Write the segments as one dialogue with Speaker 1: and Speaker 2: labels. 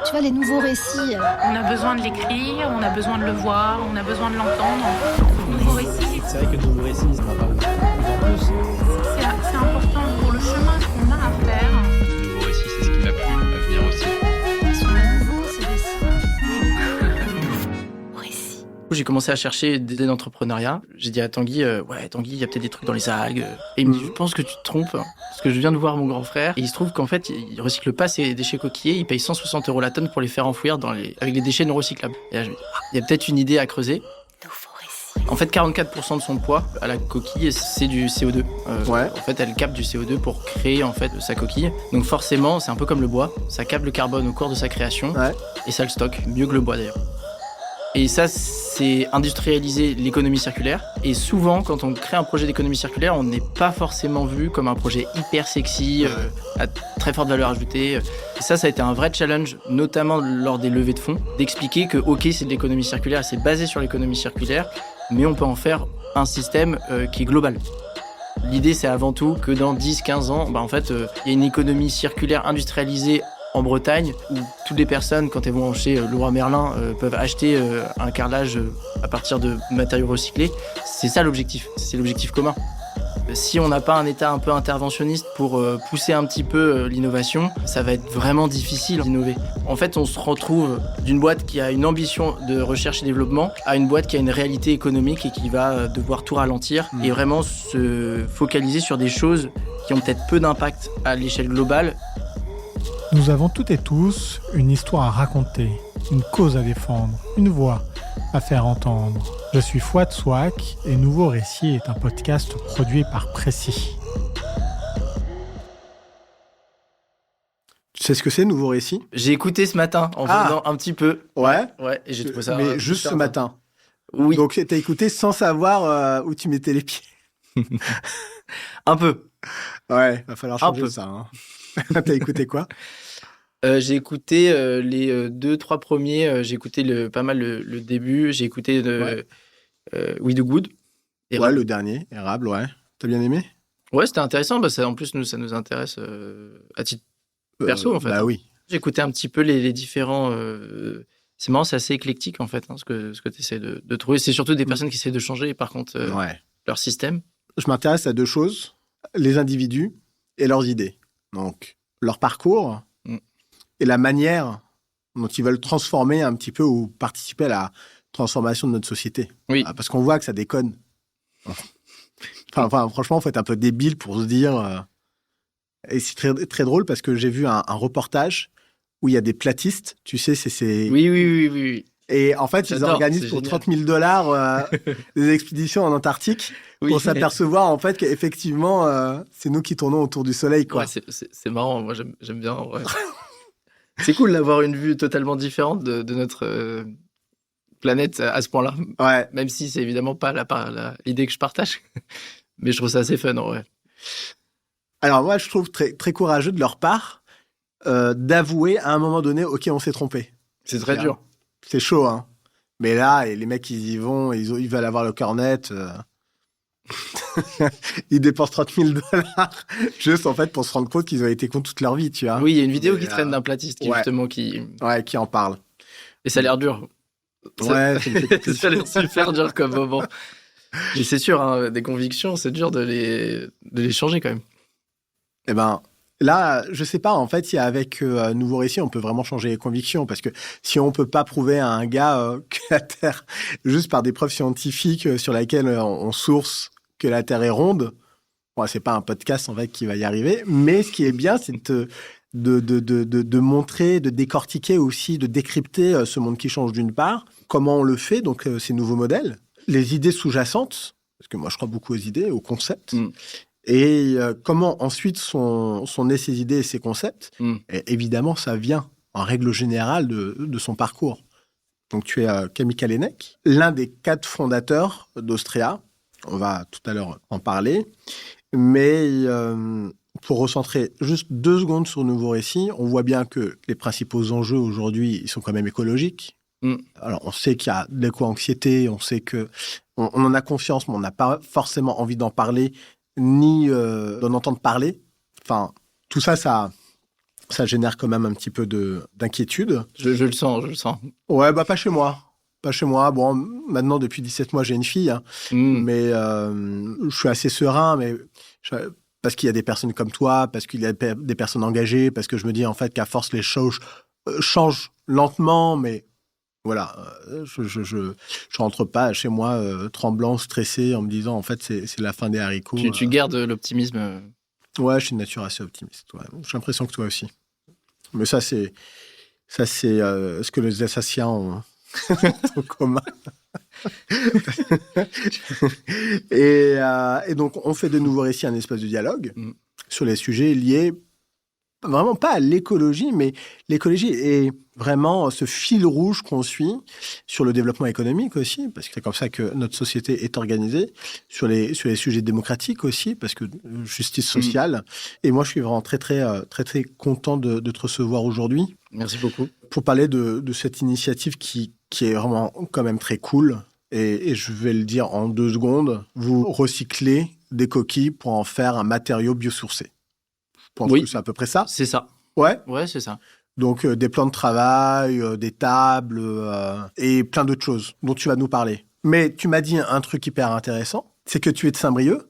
Speaker 1: Tu vois, les nouveaux récits.
Speaker 2: On a besoin de l'écrire, on a besoin de le voir, on a besoin de l'entendre. Nouveau récit,
Speaker 3: C'est vrai que le nouveau récit, ça va pas beaucoup. En plus,
Speaker 2: c'est important pour le chemin qu'on a à faire.
Speaker 4: Le nouveau récit, c'est ce qui m'a plu à venir aussi.
Speaker 1: Ils sont nouveaux, ces récits. Récits.
Speaker 3: j'ai commencé à chercher des idées d'entrepreneuriat. J'ai dit à Tanguy, ouais, Tanguy, il y a peut-être des trucs dans les algues. Et il me dit, je pense que tu te trompes. Parce que je viens de voir mon grand frère. Et il se trouve qu'en fait, il recycle pas ses déchets coquillers. Il paye 160 € la tonne pour les faire enfouir avec les déchets non recyclables. Et là, je me dis, il y a peut-être une idée à creuser. En fait, 44% de son poids à la coquille, c'est du CO2.
Speaker 5: Ouais.
Speaker 3: En fait, elle capte du CO2 pour créer en fait sa coquille. Donc forcément, c'est un peu comme le bois. Ça capte le carbone au cours de sa création et ça le stocke, mieux que le bois d'ailleurs. Et ça, c'est industrialiser l'économie circulaire. Et souvent, quand on crée un projet d'économie circulaire, on n'est pas forcément vu comme un projet hyper sexy, à très forte valeur ajoutée. Et ça a été un vrai challenge, notamment lors des levées de fonds, d'expliquer que, ok, c'est de l'économie circulaire, c'est basé sur l'économie circulaire, mais on peut en faire un système qui est global. L'idée, c'est avant tout que dans 10-15 ans, en fait, il y a une économie circulaire industrialisée en Bretagne, où toutes les personnes, quand elles vont chez Leroy Merlin, peuvent acheter un carrelage à partir de matériaux recyclés. C'est ça l'objectif, c'est l'objectif commun. Si on n'a pas un État un peu interventionniste pour pousser un petit peu l'innovation, ça va être vraiment difficile d'innover. En fait, on se retrouve d'une boîte qui a une ambition de recherche et développement à une boîte qui a une réalité économique et qui va devoir tout ralentir et vraiment se focaliser sur des choses qui ont peut-être peu d'impact à l'échelle globale.
Speaker 6: Nous avons toutes et tous une histoire à raconter, une cause à défendre, une voix à faire entendre. Je suis Fouad Souak et Nouveau Récit est un podcast produit par Précis.
Speaker 5: Tu sais ce que c'est, Nouveau Récit?
Speaker 3: J'ai écouté ce matin en venant un petit peu.
Speaker 5: Ouais.
Speaker 3: Ouais, et j'ai trouvé ça.
Speaker 5: Mais juste ce matin.
Speaker 3: Oui.
Speaker 5: Donc t'as écouté sans savoir où tu mettais les pieds.
Speaker 3: Un peu.
Speaker 5: Ouais, va falloir changer ça. Hein. T'as écouté quoi?
Speaker 3: J'ai écouté les 2-3 premiers. J'ai écouté pas mal le début. J'ai écouté We Do Good.
Speaker 5: Ouais, le dernier, Érable, ouais. T'as bien aimé?
Speaker 3: Ouais, c'était intéressant. En plus, ça nous intéresse à titre perso, en fait.
Speaker 5: Bah oui.
Speaker 3: J'ai écouté un petit peu les différents... C'est marrant, c'est assez éclectique, en fait, ce que tu essaies de trouver. C'est surtout des personnes qui essaient de changer, par contre, leur système.
Speaker 5: Je m'intéresse à deux choses. Les individus et leurs idées. Donc, leur parcours et la manière dont ils veulent transformer un petit peu ou participer à la transformation de notre société.
Speaker 3: Oui.
Speaker 5: Parce qu'on voit que ça déconne. Enfin, franchement, il faut être un peu débile pour se dire... Et c'est très, très drôle parce que j'ai vu un reportage où il y a des platistes, tu sais, c'est...
Speaker 3: Oui.
Speaker 5: Et en fait, ils organisent pour $30 000 des expéditions en Antarctique pour s'apercevoir en fait qu'effectivement, c'est nous qui tournons autour du soleil, quoi.
Speaker 3: Ouais, c'est marrant, moi j'aime bien. Ouais. C'est cool d'avoir une vue totalement différente de notre planète à ce point-là.
Speaker 5: Ouais.
Speaker 3: Même si c'est évidemment pas l'idée que je partage. Mais je trouve ça assez fun, en vrai.
Speaker 5: Alors moi, je trouve très, très courageux de leur part d'avouer à un moment donné, OK, on s'est trompé.
Speaker 3: C'est très dur.
Speaker 5: C'est chaud, hein. Mais là, et les mecs, ils y vont, ils veulent avoir le cœur net. Ils dépensent $30 000 juste en fait pour se rendre compte qu'ils ont été cons toute leur vie, tu vois.
Speaker 3: Oui, il y a une vidéo qui traîne d'un platiste justement qui
Speaker 5: en parle.
Speaker 3: Et ça a l'air dur.
Speaker 5: Ouais,
Speaker 3: ça a l'air super dur comme moment. Et c'est sûr, hein, des convictions, c'est dur de les changer quand même.
Speaker 5: Eh ben, là, je sais pas, en fait, si avec Nouveau Récit, on peut vraiment changer les convictions, parce que si on peut pas prouver à un gars que la Terre, juste par des preuves scientifiques sur lesquelles on source que la Terre est ronde, bon, c'est pas un podcast, en fait, qui va y arriver, mais ce qui est bien, c'est de montrer, de décortiquer aussi, de décrypter ce monde qui change d'une part, comment on le fait, donc ces nouveaux modèles, les idées sous-jacentes, parce que moi, je crois beaucoup aux idées, aux concepts, et comment ensuite sont nées ces idées et ces concepts. Et évidemment, ça vient, en règle générale, de son parcours. Donc, tu es Camille Kalenek, l'un des 4 fondateurs d'Austria. On va tout à l'heure en parler. Mais pour recentrer juste 2 secondes sur Nouveau Récit, on voit bien que les principaux enjeux aujourd'hui, ils sont quand même écologiques. Alors, on sait qu'il y a de l'éco-anxiété, on sait qu'on en a conscience, mais on n'a pas forcément envie d'en parler, ni d'en entendre parler. Enfin, tout ça, ça Ça génère quand même un petit peu d'inquiétude.
Speaker 3: Je le sens, je le sens.
Speaker 5: Ouais, pas chez moi. Pas chez moi. Bon, maintenant, depuis 17 mois, j'ai une fille. Hein. Mais je suis assez serein, parce qu'il y a des personnes comme toi, parce qu'il y a des personnes engagées, parce que je me dis, en fait, qu'à force, les choses changent lentement, mais voilà. Je rentre pas chez moi tremblant, stressé, en me disant, en fait, c'est la fin des haricots.
Speaker 3: Tu gardes l'optimisme.
Speaker 5: Ouais, je suis de nature assez optimiste. Ouais. J'ai l'impression que toi aussi. Mais ça, c'est ce que les Alsaciens ont en commun. et donc, on fait de nouveau récits un espace de dialogue sur les sujets liés vraiment pas à l'écologie, mais l'écologie est vraiment ce fil rouge qu'on suit sur le développement économique aussi, parce que c'est comme ça que notre société est organisée, sur les sujets démocratiques aussi, parce que justice sociale. Et moi, je suis vraiment très, très, très, très content de te recevoir aujourd'hui.
Speaker 3: Merci beaucoup.
Speaker 5: Pour parler de cette initiative qui est vraiment quand même très cool. Et je vais le dire en 2 secondes. Vous recyclez des coquilles pour en faire un matériau biosourcé. Je pense que c'est à peu près ça.
Speaker 3: C'est ça.
Speaker 5: Ouais,
Speaker 3: c'est ça.
Speaker 5: Donc, des plans de travail, des tables et plein d'autres choses dont tu vas nous parler. Mais tu m'as dit un truc hyper intéressant, c'est que tu es de Saint-Brieuc.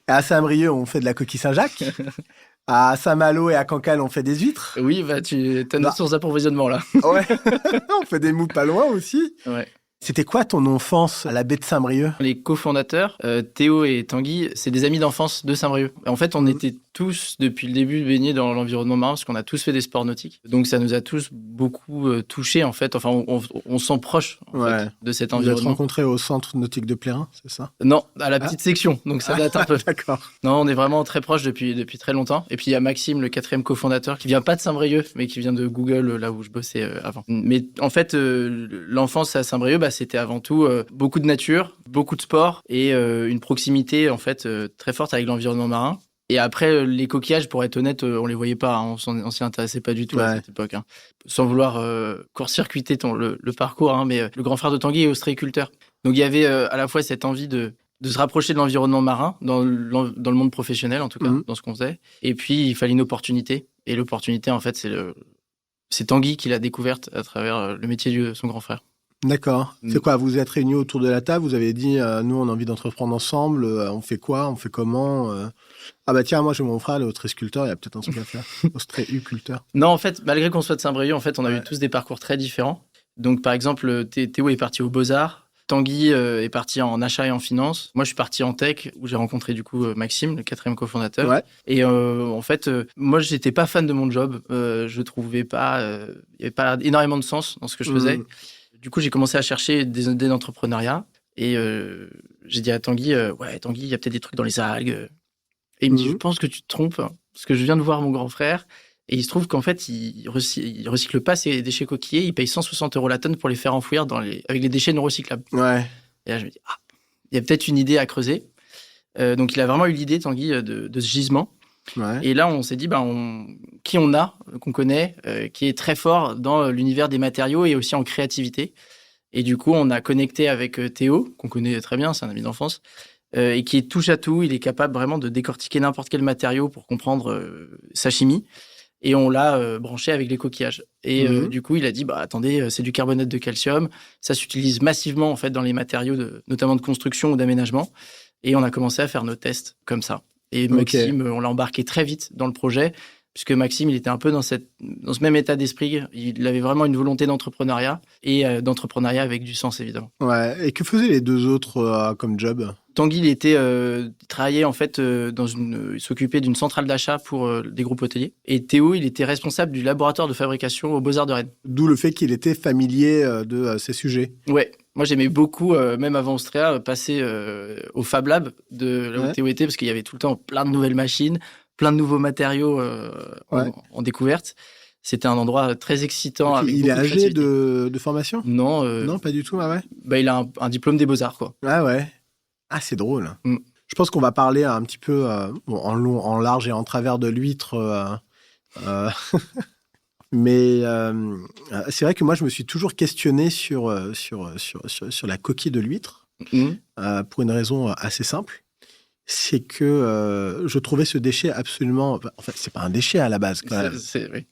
Speaker 5: Et à Saint-Brieuc, on fait de la coquille Saint-Jacques. À Saint-Malo et à Cancale, on fait des huîtres.
Speaker 3: Oui, tu as notre source d'approvisionnement là.
Speaker 5: Ouais, on fait des moules pas loin aussi.
Speaker 3: Ouais.
Speaker 5: C'était quoi ton enfance à la baie de Saint-Brieuc ?
Speaker 3: Les cofondateurs, Théo et Tanguy, c'est des amis d'enfance de Saint-Brieuc. En fait, on était tous, depuis le début, baignés dans l'environnement marin, parce qu'on a tous fait des sports nautiques. Donc, ça nous a tous beaucoup touchés, en fait. Enfin, on se sent proche fait, de cet environnement.
Speaker 5: Vous êtes rencontrés au centre nautique de Plérin, c'est ça ?
Speaker 3: Non, à la petite section, donc ça date un peu.
Speaker 5: D'accord.
Speaker 3: Non, on est vraiment très proches depuis très longtemps. Et puis, il y a Maxime, le 4e cofondateur, qui vient pas de Saint-Brieuc, mais qui vient de Google, là où je bossais avant. Mais en fait, l'enfance à Saint-Brieuc, c'était avant tout beaucoup de nature, beaucoup de sport et une proximité en fait très forte avec l'environnement marin. Et après, les coquillages, pour être honnête, on les voyait pas, hein, on s'y intéressait pas du tout à cette époque. Hein. Sans vouloir court-circuiter le parcours, hein, mais le grand frère de Tanguy est ostréiculteur. Donc il y avait à la fois cette envie de se rapprocher de l'environnement marin, dans le monde professionnel en tout cas, dans ce qu'on faisait. Et puis il fallait une opportunité. Et l'opportunité, en fait, c'est Tanguy qui l'a découverte à travers le métier de son grand frère.
Speaker 5: D'accord. C'est quoi ? Vous êtes réunis autour de la table, vous avez dit, nous, on a envie d'entreprendre ensemble, on fait quoi ? On fait comment ? Ah bah tiens, moi, j'ai mon frère, le ostréiculteur, il y a peut-être un truc à faire. Ostréiculteur.
Speaker 3: Non, en fait, malgré qu'on soit de Saint-Brieuc, en fait, on a eu tous des parcours très différents. Donc, par exemple, Théo est parti aux Beaux-Arts, Tanguy est parti en achat et en finance. Moi, je suis parti en tech, où j'ai rencontré du coup Maxime, le 4e cofondateur. Ouais. Et en fait, moi, j'étais pas fan de mon job. Je trouvais pas, il y avait pas énormément de sens dans ce que je faisais. Du coup, j'ai commencé à chercher des idées d'entrepreneuriat et j'ai dit à Tanguy, Tanguy, il y a peut-être des trucs dans les algues. Et il me dit, je pense que tu te trompes, parce que je viens de voir mon grand frère et il se trouve qu'en fait, il recycle pas ses déchets coquillers, il paye 160 € la tonne pour les faire enfouir avec les déchets non recyclables. Ouais. Et là, je me dis, il y a peut-être une idée à creuser. Donc, il a vraiment eu l'idée, Tanguy, de ce gisement. Ouais. Et là, on s'est dit, qui on a, qu'on connaît, qui est très fort dans l'univers des matériaux et aussi en créativité. Et du coup, on a connecté avec Théo, qu'on connaît très bien, c'est un ami d'enfance, et qui est touche à tout. Il est capable vraiment de décortiquer n'importe quel matériau pour comprendre sa chimie. Et on l'a branché avec les coquillages. Et du coup, il a dit, attendez, c'est du carbonate de calcium. Ça s'utilise massivement, en fait, dans les matériaux, notamment de construction ou d'aménagement. Et on a commencé à faire nos tests comme ça. Et Maxime, on l'a embarqué très vite dans le projet, puisque Maxime, il était un peu dans ce même état d'esprit. Il avait vraiment une volonté d'entrepreneuriat, et d'entrepreneuriat avec du sens, évidemment.
Speaker 5: Ouais. Et que faisaient les 2 autres comme job ?
Speaker 3: Tanguy, il travaillait en fait il s'occupait d'une centrale d'achat pour des groupes hôteliers. Et Théo, il était responsable du laboratoire de fabrication aux Beaux-Arts de Rennes.
Speaker 5: D'où le fait qu'il était familier de ces sujets.
Speaker 3: Ouais. Moi, j'aimais beaucoup, même avant Austria, passer au Fab Lab de là où Théo était, parce qu'il y avait tout le temps plein de nouvelles machines, plein de nouveaux matériaux en découverte. C'était un endroit très excitant.
Speaker 5: Il est âgé de formation ?
Speaker 3: Non.
Speaker 5: Non, pas du tout, ouais.
Speaker 3: Il a un diplôme des Beaux-Arts, quoi.
Speaker 5: Ah ouais. Ah, c'est drôle. Je pense qu'on va parler un petit peu en long, en large et en travers de l'huître. Mais c'est vrai que moi, je me suis toujours questionné sur la coquille de l'huître pour une raison assez simple. c'est que je trouvais ce déchet absolument... En fait, c'est pas un déchet à la base, quand même.
Speaker 3: Oui.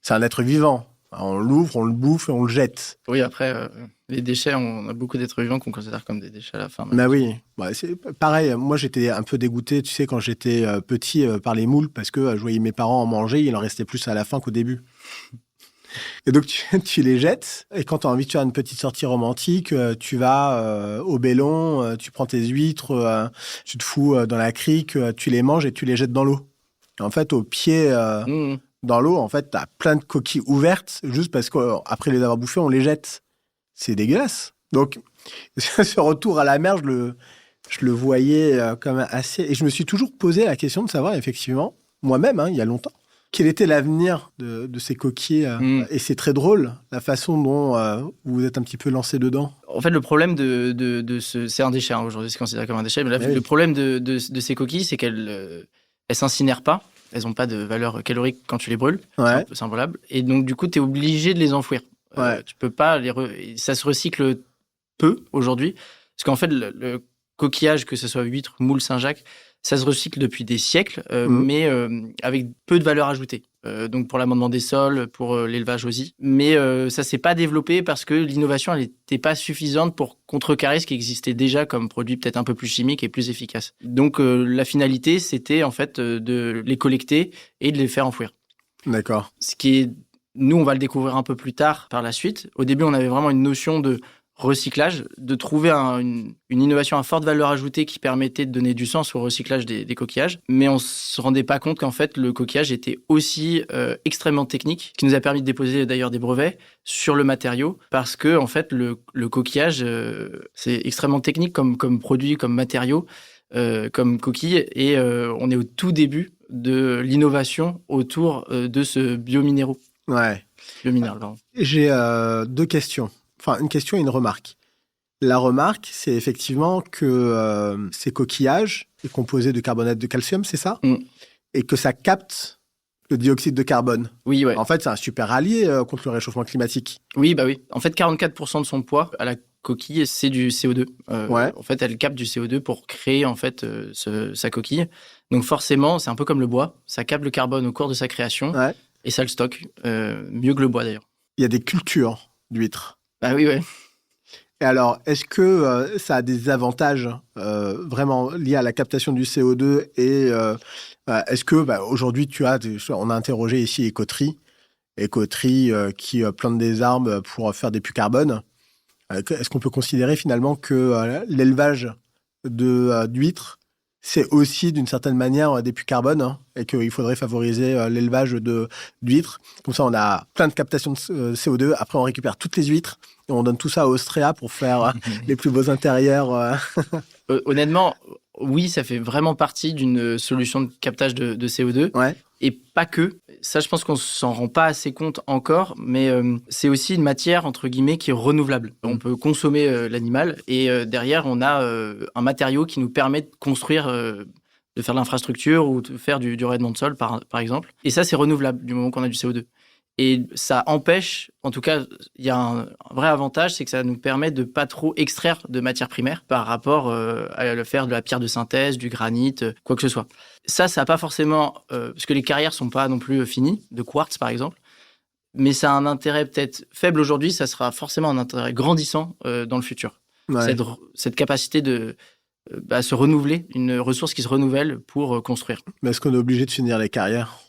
Speaker 5: C'est un être vivant. On l'ouvre, on le bouffe et on le jette.
Speaker 3: Oui, après, les déchets, on a beaucoup d'êtres vivants qu'on considère comme des déchets à la fin.
Speaker 5: Mais oui, c'est pareil. Moi, j'étais un peu dégoûté, tu sais, quand j'étais petit par les moules, parce que je voyais mes parents en manger, il en restait plus à la fin qu'au début. Et donc, tu les jettes. Et quand tu as envie de faire une petite sortie romantique, tu vas au bellon, tu prends tes huîtres, tu te fous dans la crique, tu les manges et tu les jettes dans l'eau. Et en fait, au pied... Dans l'eau, en fait, t'as plein de coquilles ouvertes, juste parce qu'après les avoir bouffées, on les jette. C'est dégueulasse. Donc, ce retour à la mer, je le voyais comme assez... Et je me suis toujours posé la question de savoir, effectivement, moi-même, il y a longtemps, quel était l'avenir de ces coquilles. Et c'est très drôle, la façon dont vous vous êtes un petit peu lancé dedans.
Speaker 3: En fait, le problème de ce... C'est un déchet, aujourd'hui, c'est considéré comme un déchet. Mais là, le problème de ces coquilles, c'est qu'elles s'incinèrent pas. Elles n'ont pas de valeur calorique quand tu les brûles.
Speaker 5: Ouais.
Speaker 3: C'est involable. Et donc, du coup, tu es obligé de les enfouir. Tu peux pas ça se recycle peu aujourd'hui. Parce qu'en fait, le coquillage, que ce soit huître, moule, Saint-Jacques, ça se recycle depuis des siècles, mais avec peu de valeur ajoutée. Donc, pour l'amendement des sols, pour l'élevage aussi. Mais ça s'est pas développé parce que l'innovation, elle n'était pas suffisante pour contrecarrer ce qui existait déjà comme produit peut-être un peu plus chimique et plus efficace. Donc, la finalité, c'était en fait de les collecter et de les faire enfouir.
Speaker 5: D'accord.
Speaker 3: Ce qui est... Nous, on va le découvrir un peu plus tard par la suite. Au début, on avait vraiment une notion de recyclage, de trouver une innovation à forte valeur ajoutée qui permettait de donner du sens au recyclage des coquillages. Mais on ne se rendait pas compte qu'en fait, le coquillage était aussi extrêmement technique, ce qui nous a permis de déposer d'ailleurs des brevets sur le matériau, parce que en fait, le coquillage, c'est extrêmement technique comme produit, comme matériau, comme coquille, et on est au tout début de l'innovation autour de ce biominéraux.
Speaker 5: Ouais.
Speaker 3: Biominéral, pardon.
Speaker 5: J'ai 2 questions. Enfin, une question et une remarque. La remarque, c'est effectivement que ces coquillages sont composés de carbonate de calcium, c'est ça ? Et que ça capte le dioxyde de carbone.
Speaker 3: Oui, ouais.
Speaker 5: En fait, c'est un super allié contre le réchauffement climatique.
Speaker 3: Oui, bah oui. En fait, 44% de son poids à la coquille, c'est du CO2. En fait, elle capte du CO2 pour créer en fait sa coquille. Donc forcément, c'est un peu comme le bois. Ça capte le carbone au cours de sa création et ça le stocke. Mieux que le bois d'ailleurs.
Speaker 5: Il y a des cultures d'huîtres.
Speaker 3: Ah oui, ouais.
Speaker 5: Et alors, est-ce que ça a des avantages vraiment liés à la captation du CO2 et est-ce que aujourd'hui on a interrogé ici Écoterie qui plante des arbres pour faire des puits carbone. Est-ce qu'on peut considérer finalement que l'élevage d'huîtres, c'est aussi d'une certaine manière des puits carbone et qu'il faudrait favoriser l'élevage d'huîtres. Comme ça, on a plein de captation de CO2. Après, on récupère toutes les huîtres et on donne tout ça à Austria pour faire les plus beaux intérieurs.
Speaker 3: Honnêtement, oui, ça fait vraiment partie d'une solution de captage de CO2.
Speaker 5: Ouais.
Speaker 3: Et pas que. Ça, je pense qu'on s'en rend pas assez compte encore, mais c'est aussi une matière, entre guillemets, qui est renouvelable. On peut consommer l'animal et derrière, on a un matériau qui nous permet de construire, de faire de l'infrastructure ou de faire du rayonnement de sol, par exemple. Et ça, c'est renouvelable du moment qu'on a du CO2. Et ça empêche, en tout cas, il y a un vrai avantage, c'est que ça nous permet de pas trop extraire de matières primaires par rapport à le faire de la pierre de synthèse, du granit, quoi que ce soit. Ça n'a pas forcément... parce que les carrières sont pas non plus finies, de quartz par exemple, mais ça a un intérêt peut-être faible aujourd'hui, ça sera forcément un intérêt grandissant dans le futur. Ouais. Cette capacité de se renouveler, une ressource qui se renouvelle pour construire.
Speaker 5: Mais est-ce qu'on est obligé de finir les carrières ?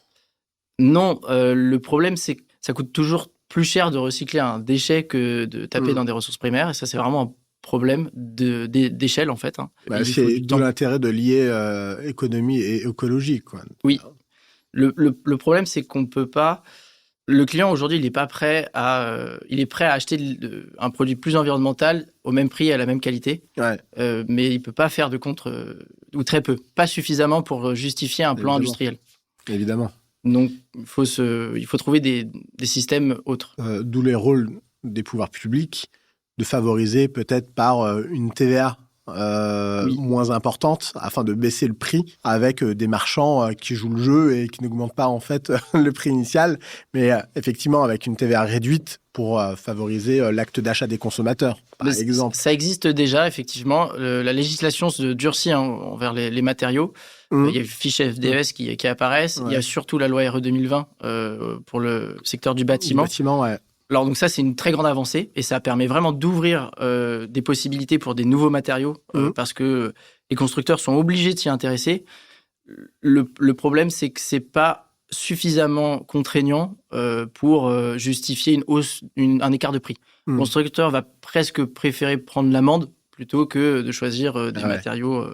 Speaker 3: Non, le problème, c'est que ça coûte toujours plus cher de recycler un déchet que de taper dans des ressources primaires. Et ça, c'est vraiment un problème d'échelle, en fait.
Speaker 5: C'est d'où l'intérêt de lier économie et écologie, quoi.
Speaker 3: Oui. Le problème, c'est qu'on ne peut pas... Le client, aujourd'hui, il est prêt à acheter un produit plus environnemental au même prix et à la même qualité. Ouais. Mais il ne peut pas faire de contre... ou très peu. Pas suffisamment pour justifier un plan industriel.
Speaker 5: Évidemment.
Speaker 3: Donc, il faut trouver des systèmes autres.
Speaker 5: D'où les rôles des pouvoirs publics de favoriser peut-être par une TVA moins importante afin de baisser le prix avec des marchands qui jouent le jeu et qui n'augmentent pas en fait le prix initial, mais effectivement avec une TVA réduite pour favoriser l'acte d'achat des consommateurs, par exemple.
Speaker 3: Ça existe déjà, effectivement. La législation se durcit envers les matériaux. Il y a le fichier FDS qui apparaissent. Ouais. Il y a surtout la loi RE 2020 pour le secteur du bâtiment.
Speaker 5: Ouais.
Speaker 3: Alors donc ça, c'est une très grande avancée et ça permet vraiment d'ouvrir des possibilités pour des nouveaux matériaux parce que les constructeurs sont obligés de s'y intéresser. Le problème, c'est que c'est pas suffisamment contraignant pour justifier une hausse, un écart de prix. Le constructeur va presque préférer prendre l'amende plutôt que de choisir des matériaux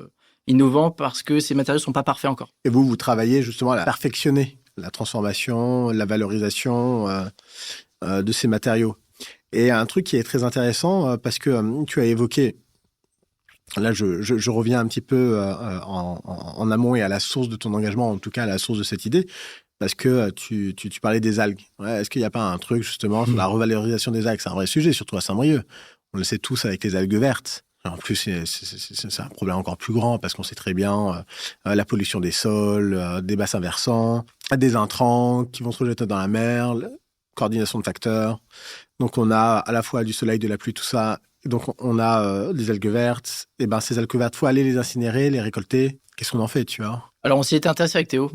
Speaker 3: innovants parce que ces matériaux sont pas parfaits encore.
Speaker 5: Et vous travaillez justement à perfectionner la transformation, la valorisation de ces matériaux. Et un truc qui est très intéressant, parce que tu as évoqué, là je reviens un petit peu en amont et à la source de ton engagement, en tout cas à la source de cette idée, parce que tu parlais des algues. Ouais, est-ce qu'il n'y a pas un truc justement sur la revalorisation des algues? C'est un vrai sujet, surtout à Saint-Brieuc. On le sait tous avec les algues vertes. En plus, c'est un problème encore plus grand parce qu'on sait très bien la pollution des sols, des bassins versants, des intrants qui vont se rejeter dans la mer, coordination de facteurs. Donc, on a à la fois du soleil, de la pluie, tout ça. Donc, on a des algues vertes. Et ben, ces algues vertes, il faut aller les incinérer, les récolter. Qu'est-ce qu'on en fait, tu vois?
Speaker 3: Alors, on s'y était intéressé avec Théo,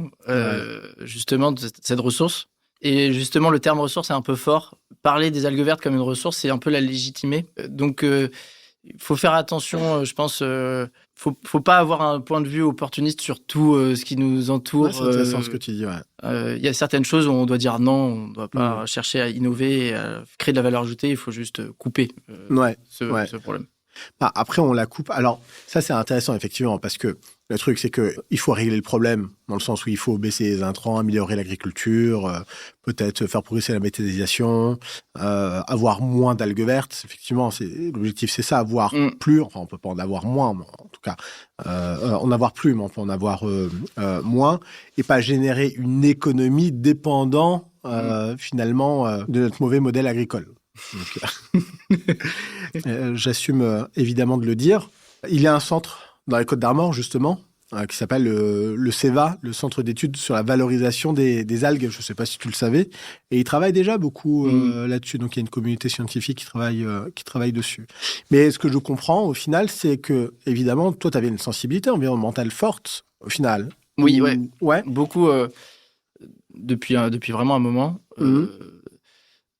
Speaker 3: justement, de cette ressource. Et justement, le terme ressource est un peu fort. Parler des algues vertes comme une ressource, c'est un peu la légitimer. Donc, il faut faire attention, je pense. Faut pas avoir un point de vue opportuniste sur tout ce qui nous entoure.
Speaker 5: Ouais, c'est intéressant ce que tu dis, ouais.
Speaker 3: Y a certaines choses où on doit dire non, on ne doit pas chercher à innover, et à créer de la valeur ajoutée, il faut juste couper ce problème.
Speaker 5: Bah, après, on la coupe. Alors, ça, c'est intéressant, effectivement, parce que le truc, c'est qu'il faut régler le problème, dans le sens où il faut baisser les intrants, améliorer l'agriculture, peut-être faire progresser la méthanisation, avoir moins d'algues vertes. Effectivement, l'objectif, c'est ça, avoir plus. Enfin, on peut pas en avoir moins, mais en tout cas, en avoir plus, mais on peut en avoir moins, et pas générer une économie dépendant, finalement, de notre mauvais modèle agricole. J'assume évidemment de le dire. Il y a un centre dans les Côtes-d'Armor, justement, qui s'appelle le CEVA, le Centre d'études sur la valorisation des algues. Je ne sais pas si tu le savais. Et il travaille déjà beaucoup là-dessus. Donc, il y a une communauté scientifique qui travaille dessus. Mais ce que je comprends, au final, c'est que, évidemment, toi, tu avais une sensibilité environnementale forte, au final.
Speaker 3: Oui, ouais. Beaucoup, depuis vraiment un moment.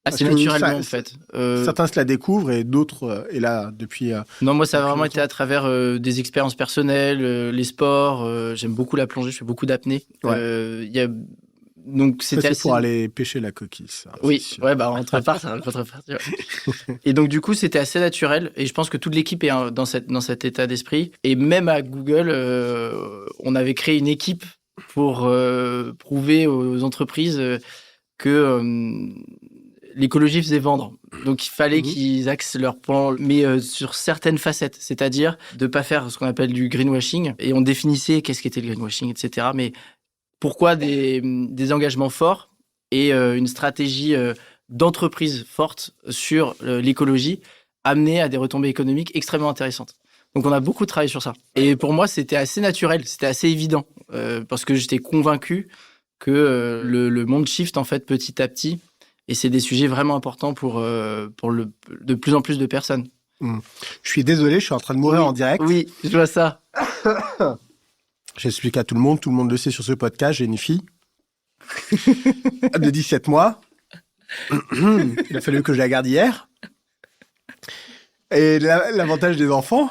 Speaker 3: Assez naturellement, en fait.
Speaker 5: Certains se la découvrent et d'autres, et là, depuis...
Speaker 3: non, moi, ça a vraiment été à travers des expériences personnelles, les sports. J'aime beaucoup la plongée, je fais beaucoup d'apnée. Donc, c'était
Speaker 5: assez... pour aller pêcher la coquille, ça.
Speaker 3: Oui, entre parts, ça contrepartie. Et donc, du coup, c'était assez naturel. Et je pense que toute l'équipe est dans cet état d'esprit. Et même à Google, on avait créé une équipe pour prouver aux entreprises que... l'écologie faisait vendre. Donc, il fallait qu'ils axent leur plan, mais sur certaines facettes. C'est-à-dire de ne pas faire ce qu'on appelle du greenwashing. Et on définissait qu'est-ce qu'était le greenwashing, etc. Mais pourquoi des engagements forts et une stratégie d'entreprise forte sur l'écologie amenait à des retombées économiques extrêmement intéressantes. Donc, on a beaucoup travaillé sur ça. Et pour moi, c'était assez naturel, c'était assez évident. Parce que j'étais convaincu que le monde shift, en fait, petit à petit. Et c'est des sujets vraiment importants pour de plus en plus de personnes.
Speaker 5: Je suis désolé, je suis en train de mourir en direct.
Speaker 3: Oui, je vois ça.
Speaker 5: J'explique à tout le monde le sait sur ce podcast, j'ai une fille de 17 mois. Il a fallu que je la garde hier. Et l'avantage des enfants,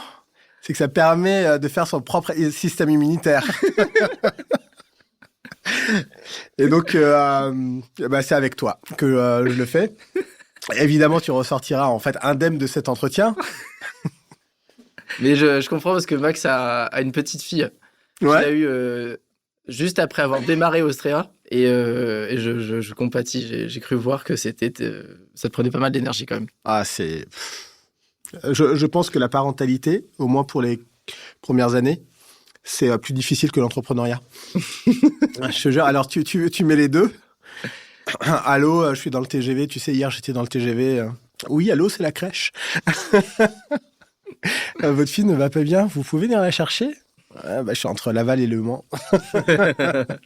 Speaker 5: c'est que ça permet de faire son propre système immunitaire. Et donc, c'est avec toi que je le fais. Évidemment, tu ressortiras en fait indemne de cet entretien.
Speaker 3: Mais je comprends parce que Max a une petite fille. Ouais. Je l'ai eu juste après avoir démarré Austria. Et je compatis. J'ai cru voir que ça te prenait pas mal d'énergie quand même.
Speaker 5: Ah, je pense que la parentalité, au moins pour les premières années, c'est plus difficile que l'entrepreneuriat. Je te jure. Alors, tu mets les deux. Allô, je suis dans le TGV. Tu sais, hier, j'étais dans le TGV. Oui, allô, c'est la crèche. Votre fille ne va pas bien, vous pouvez venir la chercher? Je suis entre Laval et Le Mans.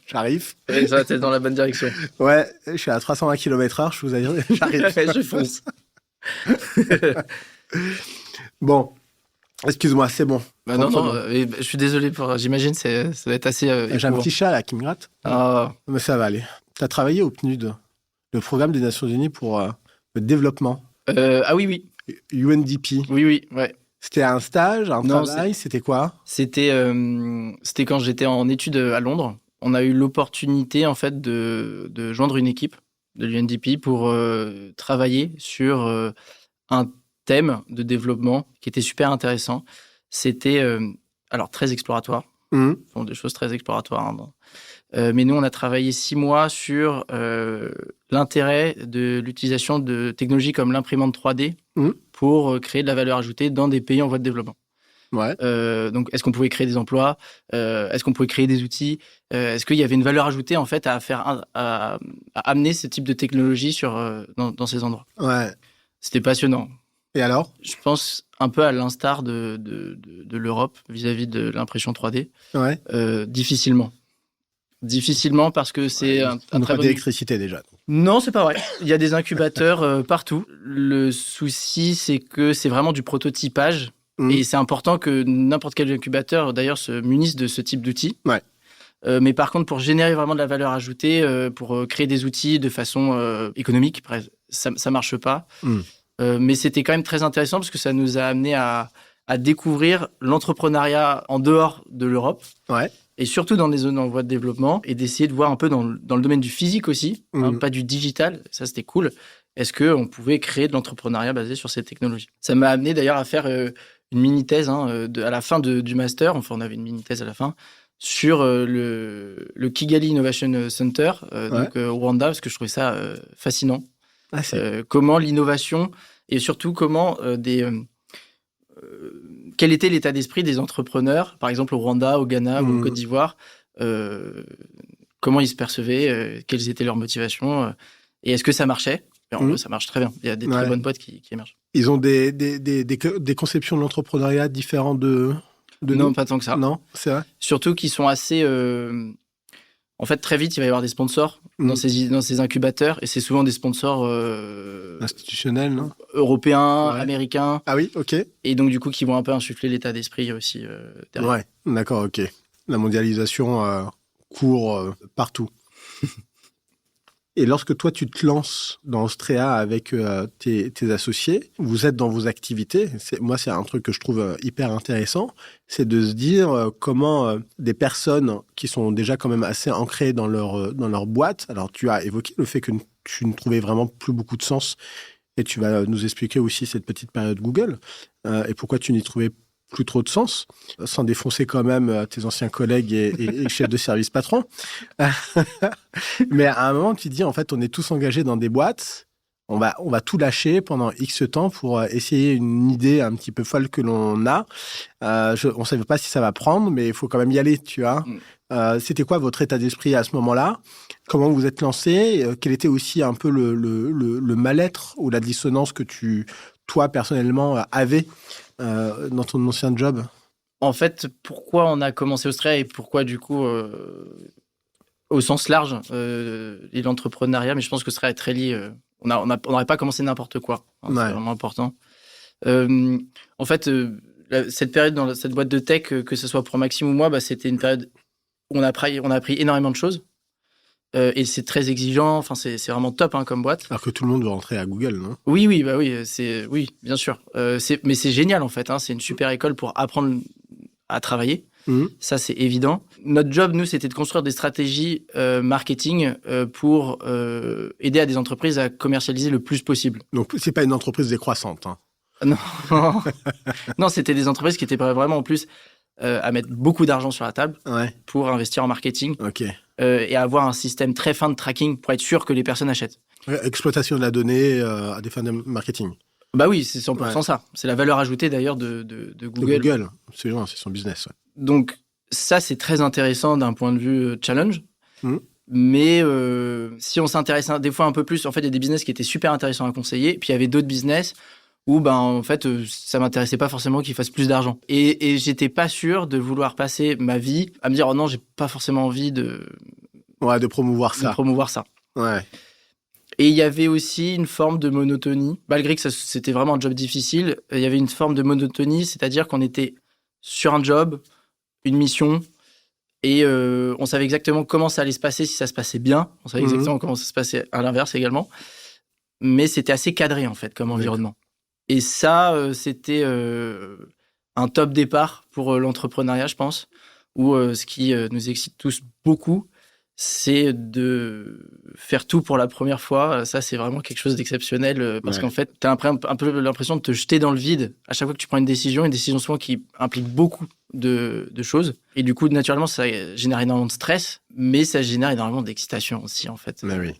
Speaker 5: J'arrive.
Speaker 3: Ouais, ça va être dans la bonne direction.
Speaker 5: Ouais, je suis à 320 km/h, je vous assure, j'arrive.
Speaker 3: Je fonce.
Speaker 5: Bon, excuse-moi, c'est bon.
Speaker 3: Non, je suis désolé j'imagine, ça va être assez.
Speaker 5: J'ai un petit chat là qui me gratte.
Speaker 3: Ah.
Speaker 5: Mais ça va aller. Tu as travaillé au PNUD, le programme des Nations Unies pour le développement.
Speaker 3: Ah oui.
Speaker 5: UNDP.
Speaker 3: Oui, ouais.
Speaker 5: C'était un stage, un travail, c'était quoi?
Speaker 3: C'était quand j'étais en études à Londres. On a eu l'opportunité en fait de joindre une équipe de l'UNDP pour travailler sur un thème de développement qui était super intéressant. C'était alors très exploratoire. Ce sont des choses très exploratoires. Mais nous, on a travaillé 6 mois sur l'intérêt de l'utilisation de technologies comme l'imprimante 3D pour créer de la valeur ajoutée dans des pays en voie de développement.
Speaker 5: Ouais.
Speaker 3: Donc, est-ce qu'on pouvait créer des emplois? Est-ce qu'on pouvait créer des outils? Est-ce qu'il y avait une valeur ajoutée en fait à amener ce type de technologie dans ces endroits? Ouais. C'était passionnant.
Speaker 5: Et alors?
Speaker 3: Je pense un peu à l'instar de l'Europe vis-à-vis de l'impression 3D.
Speaker 5: Ouais.
Speaker 3: Difficilement parce que c'est un très bon...
Speaker 5: d'électricité déjà.
Speaker 3: Non, c'est pas vrai. Il y a des incubateurs partout. Le souci, c'est que c'est vraiment du prototypage. Et c'est important que n'importe quel incubateur, d'ailleurs, se munisse de ce type d'outils.
Speaker 5: Ouais.
Speaker 3: Mais par contre, pour générer vraiment de la valeur ajoutée, pour créer des outils de façon économique, ça marche pas. Mais c'était quand même très intéressant parce que ça nous a amené à découvrir l'entrepreneuriat en dehors de l'Europe.
Speaker 5: Ouais.
Speaker 3: Et surtout dans les zones en voie de développement, et d'essayer de voir un peu dans le domaine du physique aussi, pas du digital, ça c'était cool. Est-ce qu'on pouvait créer de l'entrepreneuriat basé sur ces technologies? Ça m'a amené d'ailleurs à faire une mini-thèse à la fin du master, enfin on avait une mini-thèse à la fin, sur le Kigali Innovation Center, donc au Rwanda, parce que je trouvais ça fascinant. Comment l'innovation, et surtout comment quel était l'état d'esprit des entrepreneurs, par exemple au Rwanda, au Ghana ou en Côte d'Ivoire, comment ils se percevaient, quelles étaient leurs motivations, et est-ce que ça marchait? Ça marche très bien. Il y a des très bonnes boîtes qui émergent.
Speaker 5: Ils ont des conceptions de l'entrepreneuriat différentes de
Speaker 3: non,
Speaker 5: nous?
Speaker 3: pas tant que ça.
Speaker 5: Non, c'est vrai.
Speaker 3: Surtout qu'ils sont assez... En fait, très vite, il va y avoir des sponsors dans ces incubateurs, et c'est souvent des sponsors
Speaker 5: institutionnels, non?
Speaker 3: Européens, américains.
Speaker 5: Ah oui, ok.
Speaker 3: Et donc, du coup, qui vont un peu insuffler l'état d'esprit aussi derrière.
Speaker 5: Ouais, d'accord, ok. La mondialisation court partout. Et lorsque toi, tu te lances dans Ostrea avec tes associés, vous êtes dans vos activités. Moi, c'est un truc que je trouve hyper intéressant. C'est de se dire comment des personnes qui sont déjà quand même assez ancrées dans leur boîte. Alors, tu as évoqué le fait que tu ne trouvais vraiment plus beaucoup de sens. Et tu vas nous expliquer aussi cette petite période Google et pourquoi tu n'y trouvais plus trop de sens, sans défoncer quand même tes anciens collègues et chefs de service patrons. Mais à un moment, tu te dis, en fait, on est tous engagés dans des boîtes, on va tout lâcher pendant X temps pour essayer une idée un petit peu folle que l'on a. On ne savait pas si ça va prendre, mais il faut quand même y aller, tu vois. C'était quoi votre état d'esprit à ce moment-là? Comment vous êtes lancé? Quel était aussi un peu le mal-être ou la dissonance que toi, personnellement, avais dans ton ancien job?
Speaker 3: En fait, pourquoi on a commencé Ostrea et pourquoi, du coup, au sens large, l'entrepreneuriat, mais je pense que Ostrea est très lié. On n'aurait pas commencé n'importe quoi. C'est vraiment important. En fait, cette période dans cette boîte de tech, que ce soit pour Maxime ou moi, c'était une période où on a appris énormément de choses. Et c'est très exigeant, enfin c'est vraiment top comme boîte.
Speaker 5: Alors que tout le monde veut rentrer à Google, non?
Speaker 3: Oui, bien sûr. Mais c'est génial en fait, c'est une super école pour apprendre à travailler. Ça c'est évident. Notre job, nous, c'était de construire des stratégies marketing pour aider à des entreprises à commercialiser le plus possible.
Speaker 5: Donc c'est pas une entreprise décroissante, hein?
Speaker 3: Non, c'était des entreprises qui étaient vraiment en plus à mettre beaucoup d'argent sur la table pour investir en marketing. Et avoir un système très fin de tracking pour être sûr que les personnes achètent.
Speaker 5: Exploitation de la donnée à des fins de marketing.
Speaker 3: Bah oui, c'est 100% ça. C'est la valeur ajoutée d'ailleurs de Google.
Speaker 5: De Google, c'est son business.
Speaker 3: Donc ça, c'est très intéressant d'un point de vue challenge. Mais si on s'intéresse des fois un peu plus, en fait, il y a des business qui étaient super intéressants à conseiller. Puis il y avait d'autres business où en fait ça m'intéressait pas forcément qu'il fasse plus d'argent. Et j'étais pas sûr de vouloir passer ma vie à me dire oh non, j'ai pas forcément envie de
Speaker 5: promouvoir ça. Ouais.
Speaker 3: Et il y avait aussi une forme de monotonie, malgré que c'était vraiment un job difficile. Il y avait une forme de monotonie, c'est-à-dire qu'on était sur un job, une mission, et on savait exactement comment ça allait se passer si ça se passait bien. On savait exactement comment ça se passait à l'inverse également. Mais c'était assez cadré, en fait, comme environnement. Et ça, c'était un top départ pour l'entrepreneuriat, je pense, où ce qui nous excite tous beaucoup, c'est de faire tout pour la première fois. Ça, c'est vraiment quelque chose d'exceptionnel parce qu'en fait, tu as un peu l'impression de te jeter dans le vide à chaque fois que tu prends une décision souvent qui implique beaucoup de choses. Et du coup, naturellement, ça génère énormément de stress, mais ça génère énormément d'excitation aussi, en fait.
Speaker 5: Mais oui.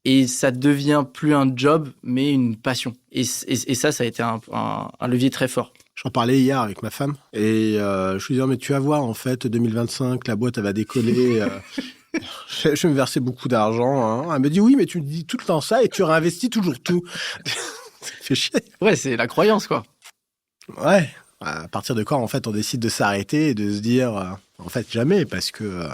Speaker 3: Et ça devient plus un job, mais une passion. Et ça a été un levier très fort.
Speaker 5: J'en parlais hier avec ma femme et je lui disais, mais tu vas voir, en fait, 2025, la boîte, elle va décoller. Je vais me verser beaucoup d'argent. Hein. Elle me dit, oui, mais tu me dis tout le temps ça et tu réinvestis toujours tout. Ça fait chier.
Speaker 3: Ouais, c'est la croyance, quoi.
Speaker 5: Ouais. À partir de quand, en fait, on décide de s'arrêter et de se dire, en fait, jamais, parce que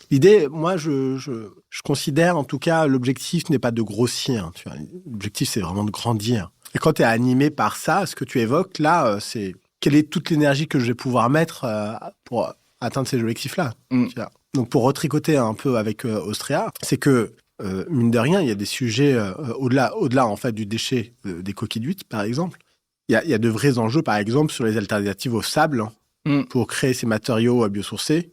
Speaker 5: l'idée, moi, je considère, en tout cas, l'objectif n'est pas de grossir. Tu vois. L'objectif, c'est vraiment de grandir. Et quand tu es animé par ça, ce que tu évoques, là, c'est quelle est toute l'énergie que je vais pouvoir mettre pour atteindre ces objectifs-là. Donc, pour retricoter un peu avec Austria, c'est que, mine de rien, il y a des sujets au-delà en fait, du déchet des coquilles d'huîtres, par exemple. Il y a de vrais enjeux, par exemple, sur les alternatives au sable pour créer ces matériaux biosourcés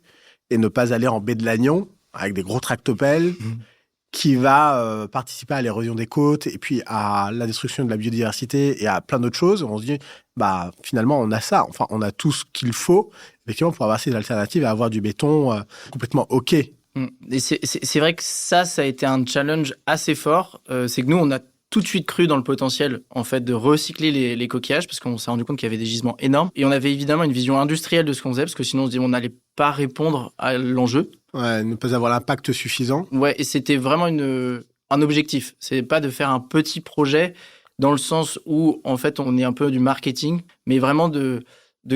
Speaker 5: et ne pas aller en baie de Lannion avec des gros tractopelles qui va participer à l'érosion des côtes et puis à la destruction de la biodiversité et à plein d'autres choses. On se dit, finalement, on a ça. Enfin, on a tout ce qu'il faut, effectivement, pour avoir ces alternatives et avoir du béton complètement OK.
Speaker 3: Et c'est vrai que ça a été un challenge assez fort. C'est que nous, on a tout de suite cru dans le potentiel, en fait, de recycler les coquillages, parce qu'on s'est rendu compte qu'il y avait des gisements énormes. Et on avait évidemment une vision industrielle de ce qu'on faisait, parce que sinon, on se dit, on n'allait pas répondre à l'enjeu.
Speaker 5: Ouais, ne pas avoir l'impact suffisant.
Speaker 3: Ouais, et c'était vraiment un objectif. C'est pas de faire un petit projet dans le sens où, en fait, on est un peu du marketing, mais vraiment de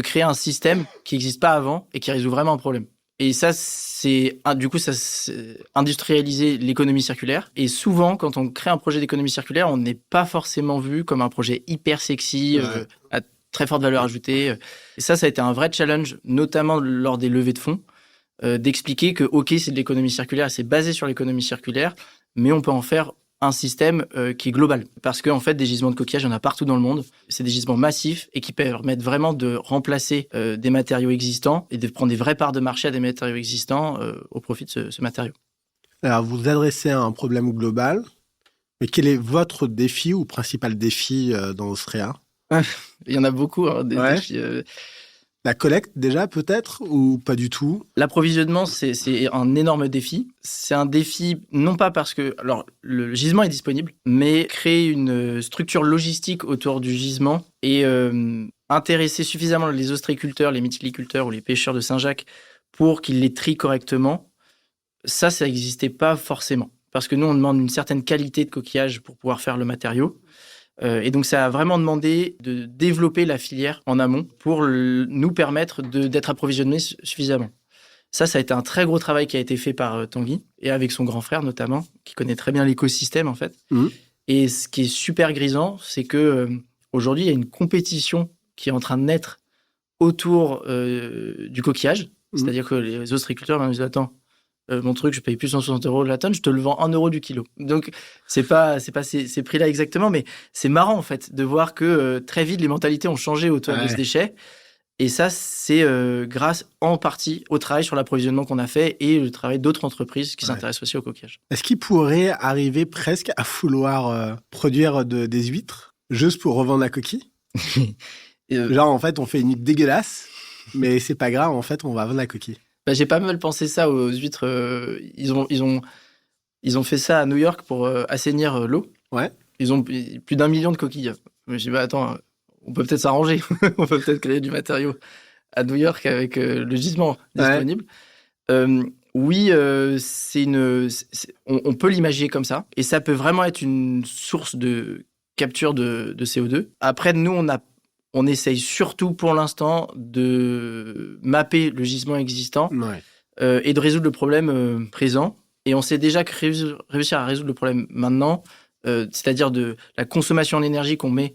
Speaker 3: créer un système qui n'existe pas avant et qui résout vraiment un problème. Et ça, c'est industrialiser l'économie circulaire. Et souvent, quand on crée un projet d'économie circulaire, on n'est pas forcément vu comme un projet hyper sexy, à très forte valeur ajoutée. Et ça a été un vrai challenge, notamment lors des levées de fonds, d'expliquer que, OK, c'est de l'économie circulaire, c'est basé sur l'économie circulaire, mais on peut en faire un système qui est global. Parce qu'en fait, des gisements de coquillages, il y en a partout dans le monde. C'est des gisements massifs et qui permettent vraiment de remplacer des matériaux existants et de prendre des vraies parts de marché à des matériaux existants au profit de ce matériau.
Speaker 5: Alors, vous adressez à un problème global, mais quel est votre défi ou principal défi dans Austria ?
Speaker 3: Il y en a beaucoup, des défis.
Speaker 5: La collecte, déjà, peut-être, ou pas du tout ?
Speaker 3: L'approvisionnement, c'est un énorme défi. C'est un défi, non pas parce que... Alors, le gisement est disponible, mais créer une structure logistique autour du gisement et intéresser suffisamment les ostréiculteurs, les mytiliculteurs ou les pêcheurs de Saint-Jacques pour qu'ils les trient correctement, ça n'existait pas forcément. Parce que nous, on demande une certaine qualité de coquillage pour pouvoir faire le matériau. Et donc, ça a vraiment demandé de développer la filière en amont pour nous permettre d'être approvisionnés suffisamment. Ça a été un très gros travail qui a été fait par Tanguy, et avec son grand frère notamment, qui connaît très bien l'écosystème en fait. Et ce qui est super grisant, c'est que aujourd'hui, il y a une compétition qui est en train de naître autour du coquillage. C'est-à-dire que les ostréiculteurs me disent, attends, mon truc, je paye plus 160 € la tonne, je te le vends 1 € du kilo. Donc, c'est pas ces prix-là exactement, mais c'est marrant, en fait, de voir que très vite, les mentalités ont changé autour de ce déchet. Et ça, c'est grâce en partie au travail sur l'approvisionnement qu'on a fait et le travail d'autres entreprises qui s'intéressent aussi au coquillage.
Speaker 5: Est-ce qu'il pourrait arriver presque à vouloir produire des huîtres juste pour revendre la coquille ? Genre, en fait, on fait une huître dégueulasse, mais c'est pas grave, en fait, on va vendre la coquille.
Speaker 3: J'ai pas mal pensé ça aux huîtres. Ils ont fait ça à New York pour assainir l'eau.
Speaker 5: Ouais.
Speaker 3: Ils ont plus d'1 million de coquilles. Je me suis dit, attends, on peut peut-être s'arranger. On peut peut-être créer du matériau à New York avec le gisement disponible. Oui, on peut l'imaginer comme ça. Et ça peut vraiment être une source de capture de CO2. Après, nous, on essaye surtout pour l'instant de mapper le gisement existant et de résoudre le problème présent. Et on sait déjà réussir à résoudre le problème maintenant, c'est-à-dire de la consommation d'énergie qu'on met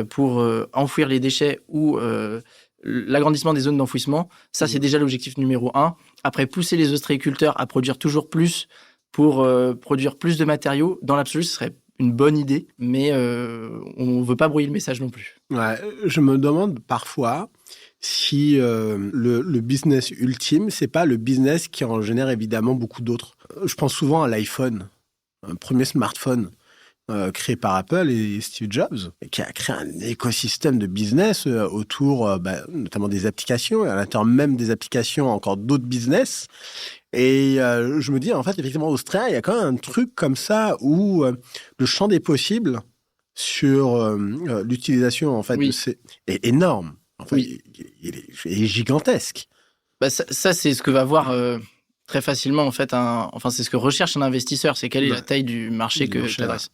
Speaker 3: pour enfouir les déchets ou l'agrandissement des zones d'enfouissement. Ça, c'est déjà l'objectif numéro 1. Après, pousser les ostréiculteurs à produire toujours plus pour produire plus de matériaux. Dans l'absolu, ce serait une bonne idée, mais on ne veut pas brouiller le message non plus.
Speaker 5: Ouais, je me demande parfois si le business ultime, c'est pas le business qui en génère évidemment beaucoup d'autres. Je pense souvent à l'iPhone, un premier smartphone créé par Apple et Steve Jobs, qui a créé un écosystème de business autour notamment des applications, et à l'intérieur même des applications, encore d'autres business. Et je me dis, en fait, effectivement, Austria, il y a quand même un truc comme ça où le champ des possibles sur l'utilisation, en fait, est énorme. En fait, il est gigantesque.
Speaker 3: Ça, c'est ce que va voir très facilement, en fait, c'est ce que recherche un investisseur, c'est quelle est la taille du marché que tu adresses.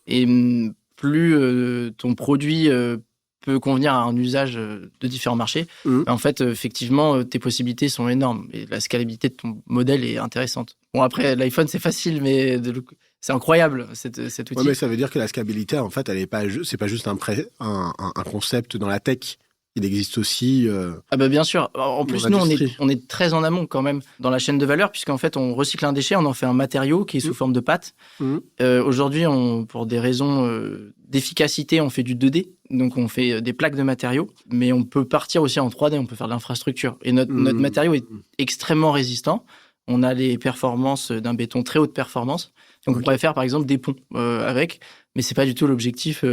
Speaker 3: Et plus ton produit peut convenir à un usage de différents marchés, en fait, effectivement, tes possibilités sont énormes et la scalabilité de ton modèle est intéressante. Bon, après, l'iPhone, c'est facile, mais c'est incroyable, cet outil.
Speaker 5: Ouais, mais ça veut dire que la scalabilité, en fait, c'est pas juste un concept dans la tech. Il existe aussi...
Speaker 3: bien sûr. En plus, nous, on est très en amont quand même dans la chaîne de valeur, puisqu'en fait, on recycle un déchet, on en fait un matériau qui est sous forme de pâte. Aujourd'hui, pour des raisons d'efficacité, on fait du 2D, donc on fait des plaques de matériaux, mais on peut partir aussi en 3D, on peut faire de l'infrastructure. Et notre matériau est extrêmement résistant. On a les performances d'un béton très haute performance. Donc on pourrait faire, par exemple, des ponts avec, mais c'est pas du tout l'objectif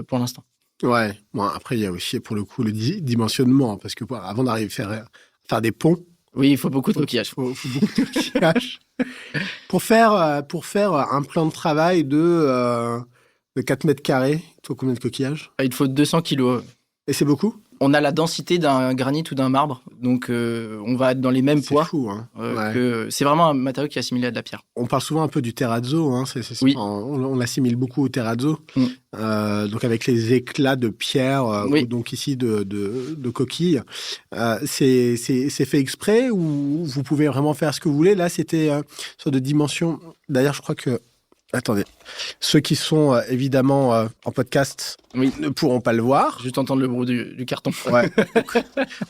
Speaker 3: pour l'instant.
Speaker 5: Ouais, bon, après, il y a aussi, pour le coup, le dimensionnement, parce que avant d'arriver à faire des ponts...
Speaker 3: Oui, il faut beaucoup de coquillages.
Speaker 5: Faut beaucoup de coquillages. Pour faire un plan de travail de 4 mètres carrés, il faut combien de coquillages ?
Speaker 3: Il te faut 200 kilos.
Speaker 5: Et c'est beaucoup ?
Speaker 3: On a la densité d'un granit ou d'un marbre, donc on va être dans les mêmes poids.
Speaker 5: C'est fou, hein.
Speaker 3: C'est vraiment un matériau qui est assimilé à de la pierre.
Speaker 5: On parle souvent un peu du terrazzo, hein.
Speaker 3: Oui.
Speaker 5: On l'assimile beaucoup au terrazzo, donc avec les éclats de pierre, ou donc ici de coquilles. C'est fait exprès ou vous pouvez vraiment faire ce que vous voulez ? Là, c'était une sorte de dimension. D'ailleurs, je crois que... Attendez. Ceux qui sont évidemment en podcast ne pourront pas le voir.
Speaker 3: Juste entendre le bruit du carton.
Speaker 5: Ouais.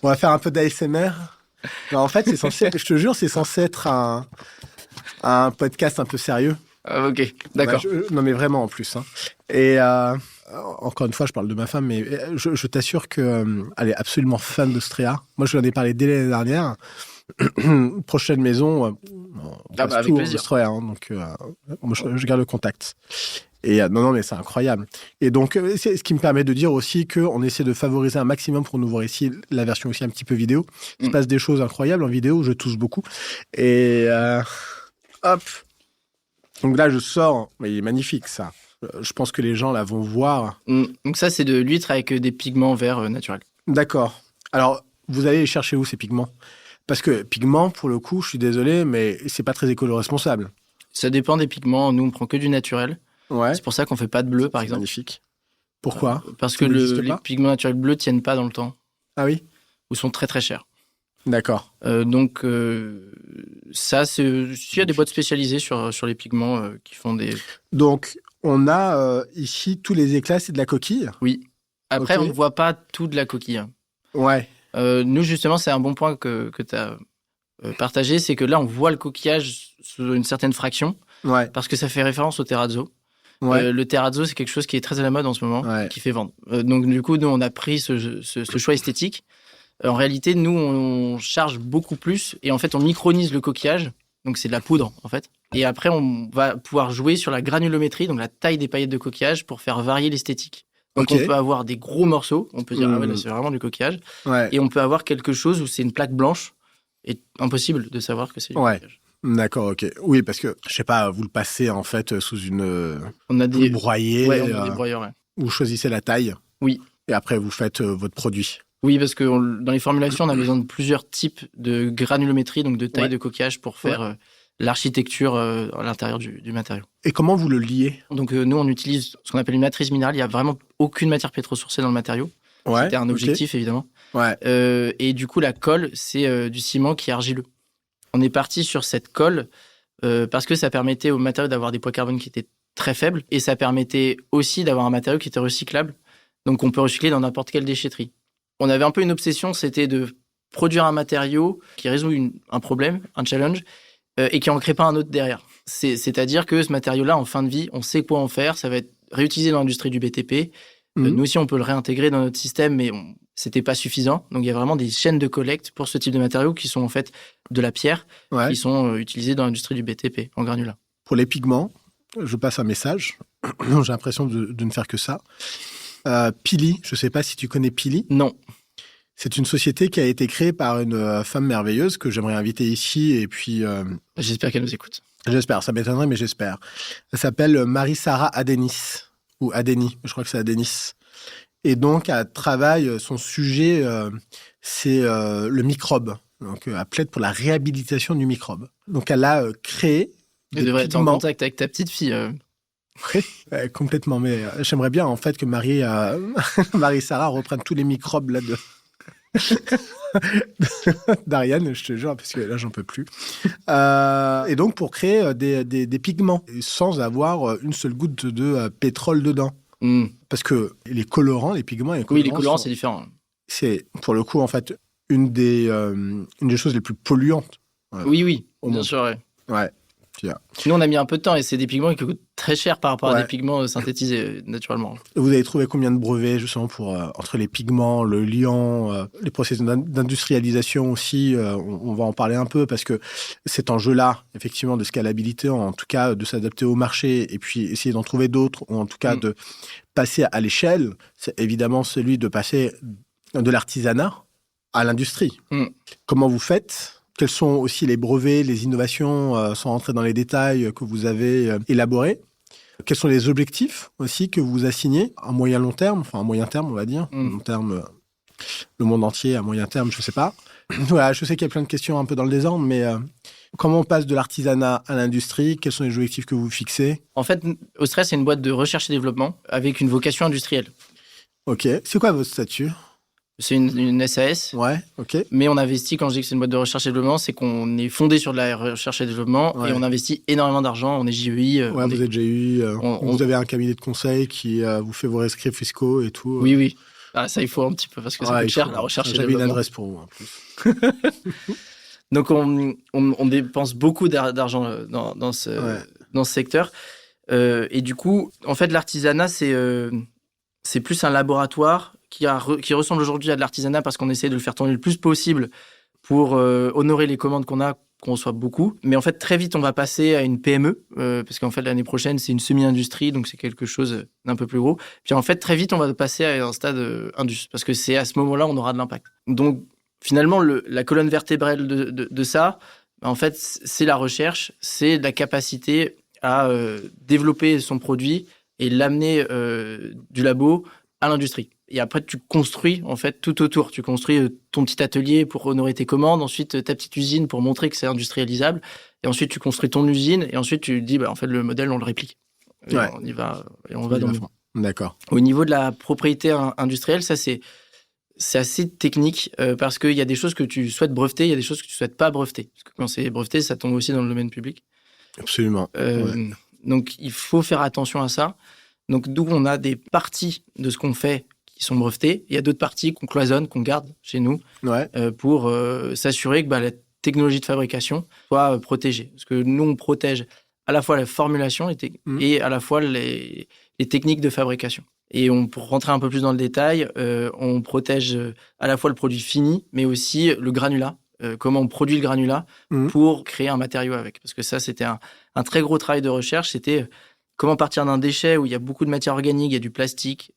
Speaker 5: On va faire un peu d'ASMR. Non, en fait, je te jure, c'est censé être un podcast un peu sérieux.
Speaker 3: Ok, d'accord.
Speaker 5: Non, mais vraiment en plus. Hein. Et encore une fois, je parle de ma femme, mais je t'assure qu'elle est absolument fan d'Austria. Moi, je lui en ai parlé dès l'année dernière. Prochaine maison,
Speaker 3: avec plaisir.
Speaker 5: Austria, hein, donc moi, je garde le contact. Et non, mais c'est incroyable. Et donc, c'est ce qui me permet de dire aussi qu'on essaie de favoriser un maximum pour nous voir ici la version aussi un petit peu vidéo. Il se passe des choses incroyables en vidéo, je tousse beaucoup. Et hop. Donc là, je sors. Mais il est magnifique, ça. Je pense que les gens là vont voir.
Speaker 3: Donc ça, c'est de l'huître avec des pigments verts naturels.
Speaker 5: D'accord. Alors, vous allez les chercher où, ces pigments ? Parce que pigments, pour le coup, je suis désolé, mais c'est pas très écolo-responsable.
Speaker 3: Ça dépend des pigments. Nous, on prend que du naturel.
Speaker 5: Ouais.
Speaker 3: C'est pour ça qu'on fait pas de bleu, par exemple.
Speaker 5: Magnifique. Pourquoi ?
Speaker 3: Parce que les pigments naturels bleus tiennent pas dans le temps.
Speaker 5: Ah oui ?
Speaker 3: Ou sont très très chers.
Speaker 5: D'accord.
Speaker 3: Donc, ça, s'il y a des boîtes spécialisées sur les pigments qui font des...
Speaker 5: Donc, on a ici tous les éclats, c'est de la coquille ?
Speaker 3: Oui. Après, on ne voit pas tout de la coquille.
Speaker 5: Ouais.
Speaker 3: Nous, justement, c'est un bon point que tu as partagé, c'est que là, on voit le coquillage sous une certaine fraction, parce que ça fait référence au terrazzo. Ouais. Le terrazzo, c'est quelque chose qui est très à la mode en ce moment, qui fait vendre. Donc, du coup, nous, on a pris ce choix esthétique. En réalité, nous, on charge beaucoup plus, et en fait, on micronise le coquillage, donc c'est de la poudre, en fait. Et après, on va pouvoir jouer sur la granulométrie, donc la taille des paillettes de coquillage, pour faire varier l'esthétique. Donc, on peut avoir des gros morceaux. On peut dire, là, c'est vraiment du coquillage. Ouais. Et on peut avoir quelque chose où c'est une plaque blanche. Et impossible de savoir que c'est du coquillage.
Speaker 5: D'accord, ok. Oui, parce que, je sais pas, vous le passez, en fait, sous une...
Speaker 3: On a des...
Speaker 5: broyés.
Speaker 3: Ouais, on a des broyeurs,
Speaker 5: Vous choisissez la taille.
Speaker 3: Oui.
Speaker 5: Et après, vous faites votre produit.
Speaker 3: Oui, parce que dans les formulations, on a besoin de plusieurs types de granulométrie, donc de taille de coquillage, pour faire l'architecture à l'intérieur du matériau.
Speaker 5: Et comment vous le liez?
Speaker 3: Donc nous, on utilise ce qu'on appelle une matrice minérale. Il n'y a vraiment aucune matière pétrosourcée dans le matériau. C'était un objectif, évidemment.
Speaker 5: Ouais.
Speaker 3: Et du coup, la colle, c'est du ciment qui est argileux. On est parti sur cette colle parce que ça permettait au matériau d'avoir des poids carbone qui étaient très faibles et ça permettait aussi d'avoir un matériau qui était recyclable. Donc, on peut recycler dans n'importe quelle déchetterie. On avait un peu une obsession, c'était de produire un matériau qui résout un problème, un challenge, et qui n'en crée pas un autre derrière. C'est-à-dire que ce matériau-là, en fin de vie, on sait quoi en faire, ça va être réutilisé dans l'industrie du BTP. Nous aussi, on peut le réintégrer dans notre système, mais c'était pas suffisant. Donc, il y a vraiment des chaînes de collecte pour ce type de matériaux qui sont en fait de la pierre, qui sont utilisés dans l'industrie du BTP en granulat.
Speaker 5: Pour les pigments, je passe un message. J'ai l'impression de ne faire que ça. Pili, je ne sais pas si tu connais Pili.
Speaker 3: Non.
Speaker 5: C'est une société qui a été créée par une femme merveilleuse que j'aimerais inviter ici. Et puis,
Speaker 3: j'espère qu'elle nous écoute.
Speaker 5: J'espère, ça m'étonnerait, mais j'espère. Elle s'appelle Marie-Sarah Adenis. Ou Adeni, je crois que c'est Adenis. Et donc, elle travaille, son sujet, c'est le microbe. Donc, elle plaide pour la réhabilitation du microbe. Donc, elle a créé
Speaker 3: Elle devrait être en contact avec ta petite fille.
Speaker 5: Oui, complètement. Mais j'aimerais bien, en fait, que Marie-Sarah reprenne tous les microbes là d'Ariane, je te jure, parce que là, j'en peux plus. Et donc, pour créer des pigments, sans avoir une seule goutte de pétrole dedans. Parce que les colorants, les pigments... Les colorants,
Speaker 3: c'est différent.
Speaker 5: C'est, pour le coup, en fait, une des choses les plus polluantes.
Speaker 3: Oui, bien sûr.
Speaker 5: Ouais.
Speaker 3: Nous, on a mis un peu de temps et c'est des pigments qui coûtent très cher par rapport à des pigments synthétisés naturellement.
Speaker 5: Vous avez trouvé combien de brevets, justement, pour, entre les pigments, le liant, les processus d'industrialisation aussi, on va en parler un peu parce que cet enjeu-là, effectivement, de scalabilité, en tout cas, de s'adapter au marché et puis essayer d'en trouver d'autres, ou en tout cas de passer à l'échelle, c'est évidemment celui de passer de l'artisanat à l'industrie. Comment vous faites ? Quels sont aussi les brevets, les innovations, sans rentrer dans les détails, que vous avez élaborés? Quels sont les objectifs aussi que vous assignez à moyen-long terme, enfin à moyen terme, on va dire. Long terme, le monde entier, à moyen terme, je ne sais pas. Voilà, je sais qu'il y a plein de questions un peu dans le désordre, mais comment on passe de l'artisanat à l'industrie? Quels sont les objectifs que vous fixez?
Speaker 3: En fait, Austria, c'est une boîte de recherche et développement avec une vocation industrielle.
Speaker 5: Ok. C'est quoi votre statut?
Speaker 3: C'est une SAS.
Speaker 5: Ouais, ok.
Speaker 3: Mais on investit, quand je dis que c'est une boîte de recherche et développement, c'est qu'on est fondé sur de la recherche et développement et on investit énormément d'argent. On est JEI.
Speaker 5: Vous êtes JEI. Vous avez un cabinet de conseil qui vous fait vos rescrits fiscaux et tout.
Speaker 3: Oui. Ah, ça, il faut un petit peu parce que ça coûte cher, la recherche et développement.
Speaker 5: J'avais une adresse pour vous, en plus.
Speaker 3: Donc, on dépense beaucoup d'argent dans ce secteur. Et du coup, en fait, l'artisanat, c'est plus un laboratoire qui ressemble aujourd'hui à de l'artisanat parce qu'on essaie de le faire tourner le plus possible pour honorer les commandes qu'on reçoit beaucoup. Mais en fait, très vite, on va passer à une PME parce qu'en fait, l'année prochaine, c'est une semi-industrie, donc c'est quelque chose d'un peu plus gros. Puis en fait, très vite, on va passer à un stade indus parce que c'est à ce moment-là, on aura de l'impact. Donc, finalement, la colonne vertébrale de ça, en fait, c'est la recherche, c'est la capacité à développer son produit et l'amener du labo à l'industrie. Et après, tu construis en fait tout autour. Tu construis ton petit atelier pour honorer tes commandes, ensuite ta petite usine pour montrer que c'est industrialisable, et ensuite tu construis ton usine, et ensuite tu dis, en fait, le modèle, on le réplique. Et on y va, et on va dans le fond.
Speaker 5: D'accord.
Speaker 3: Au niveau de la propriété industrielle, ça c'est assez technique parce qu'il y a des choses que tu souhaites breveter, il y a des choses que tu souhaites pas breveter. Parce que quand c'est breveté, ça tombe aussi dans le domaine public.
Speaker 5: Absolument.
Speaker 3: Donc, il faut faire attention à ça. Donc, d'où on a des parties de ce qu'on fait qui sont brevetées. Il y a d'autres parties qu'on cloisonne, qu'on garde chez nous pour s'assurer que la technologie de fabrication soit protégée. Parce que nous, on protège à la fois la formulation et à la fois les techniques de fabrication. Et pour rentrer un peu plus dans le détail, on protège à la fois le produit fini, mais aussi le granulat. Comment on produit le granulat pour créer un matériau avec. Parce que ça, c'était un très gros travail de recherche. C'était comment partir d'un déchet où il y a beaucoup de matière organique, il y a du plastique,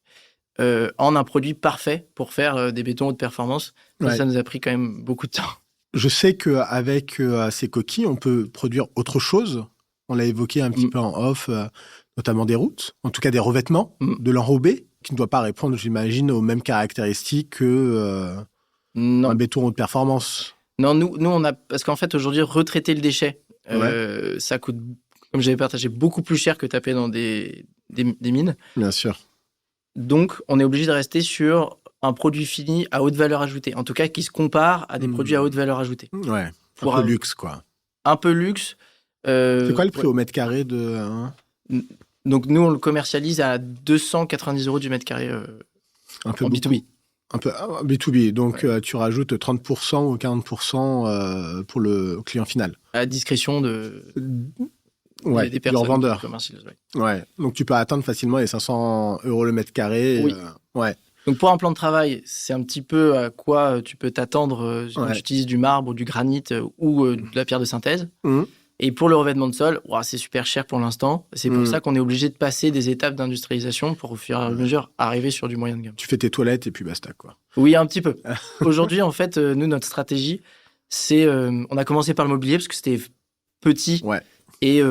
Speaker 3: en un produit parfait pour faire des bétons haute performance. Ça nous a pris quand même beaucoup de temps.
Speaker 5: Je sais qu'avec ces coquilles, on peut produire autre chose. On l'a évoqué un petit peu en off, notamment des routes, en tout cas des revêtements, de l'enrobé, qui ne doit pas répondre, j'imagine, aux mêmes caractéristiques que un béton haute performance.
Speaker 3: Non, nous on a... Parce qu'en fait, aujourd'hui, retraiter le déchet, Ça coûte, comme j'avais partagé, beaucoup plus cher que taper dans des mines.
Speaker 5: Bien sûr.
Speaker 3: Donc, on est obligé de rester sur un produit fini à haute valeur ajoutée. En tout cas, qui se compare à des produits à haute valeur ajoutée.
Speaker 5: Ouais,
Speaker 3: Pour
Speaker 5: un peu luxe, quoi.
Speaker 3: Un peu luxe.
Speaker 5: C'est quoi le prix au mètre carré de...
Speaker 3: Donc, nous, on le commercialise à 290 € du mètre carré
Speaker 5: un peu
Speaker 3: en B2B.
Speaker 5: Un peu B2B. Donc, tu rajoutes 30% ou 40% pour le client final.
Speaker 3: À discrétion des
Speaker 5: du
Speaker 3: personnes
Speaker 5: revendeur.
Speaker 3: qui commercialisent.
Speaker 5: Ouais. Donc, tu peux atteindre facilement les 500 € le mètre carré.
Speaker 3: Oui.
Speaker 5: Ouais.
Speaker 3: Donc, pour un plan de travail, c'est un petit peu à quoi tu peux t'attendre quand tu utilises du marbre ou du granit ou de la pierre de synthèse. Et pour le revêtement de sol, c'est super cher pour l'instant. C'est pour ça qu'on est obligé de passer des étapes d'industrialisation pour, au fur et à mesure, arriver sur du moyen de gamme.
Speaker 5: Tu fais tes toilettes et puis basta, quoi.
Speaker 3: Oui, un petit peu. Aujourd'hui, en fait, nous, notre stratégie, c'est... on a commencé par le mobilier parce que c'était petit et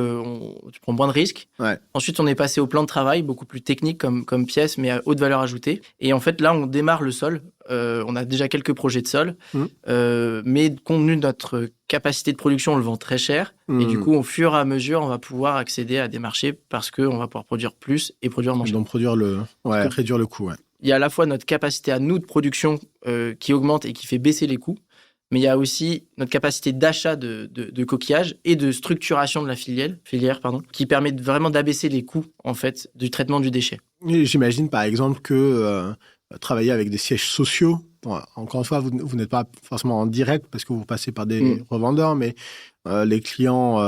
Speaker 3: tu prends moins de risques. Ensuite, on est passé au plan de travail, beaucoup plus technique comme pièce, mais à haute valeur ajoutée. Et en fait, là, on démarre le sol. On a déjà quelques projets de sol, mais compte tenu de notre capacité de production, on le vend très cher. Et du coup, au fur et à mesure, on va pouvoir accéder à des marchés parce qu'on va pouvoir produire plus et produire moins cher.
Speaker 5: Donc, réduire le coût,
Speaker 3: Il y a à la fois notre capacité à nous de production qui augmente et qui fait baisser les coûts, mais il y a aussi notre capacité d'achat de coquillages et de structuration de la filière, qui permet vraiment d'abaisser les coûts, en fait, du traitement du déchet.
Speaker 5: Et j'imagine, par exemple, que travailler avec des sièges sociaux, encore une fois, vous n'êtes pas forcément en direct parce que vous passez par des revendeurs, mais les clients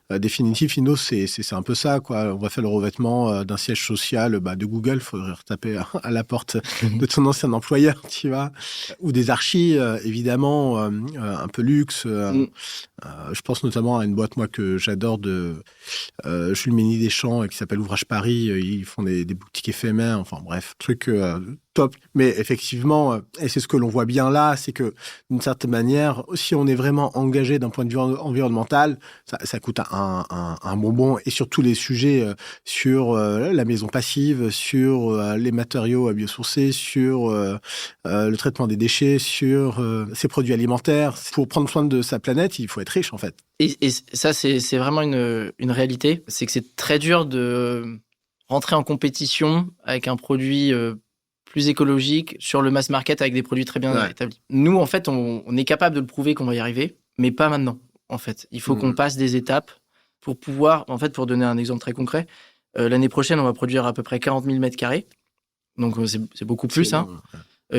Speaker 5: définitifs, finaux, c'est un peu ça, quoi. On va faire le revêtement d'un siège social de Google, il faudrait retaper à la porte de ton ancien employeur, tu vois. Ou des archis, évidemment, un peu luxe. Je pense notamment à une boîte, moi, que j'adore de Jules Mény-Deschamps, qui s'appelle Ouvrage Paris. Ils font des boutiques éphémères, enfin bref, truc top. Mais effectivement, et c'est ce que l'on voit bien là, c'est que d'une certaine manière, si on est vraiment engagé d'un point de vue environnemental, ça coûte un bonbon. Et sur tous les sujets, sur la maison passive, sur les matériaux biosourcés, sur le traitement des déchets, sur ses produits alimentaires. Pour prendre soin de sa planète, il faut être riche, en fait.
Speaker 3: Et ça, c'est vraiment une réalité. C'est que c'est très dur de rentrer en compétition avec un produit plus écologique sur le mass market avec des produits très bien établis. Nous, en fait, on est capable de le prouver qu'on va y arriver, mais pas maintenant, en fait. Il faut qu'on passe des étapes pour pouvoir... En fait, pour donner un exemple très concret, l'année prochaine, on va produire à peu près 40 000 mètres carrés. Donc, c'est beaucoup plus,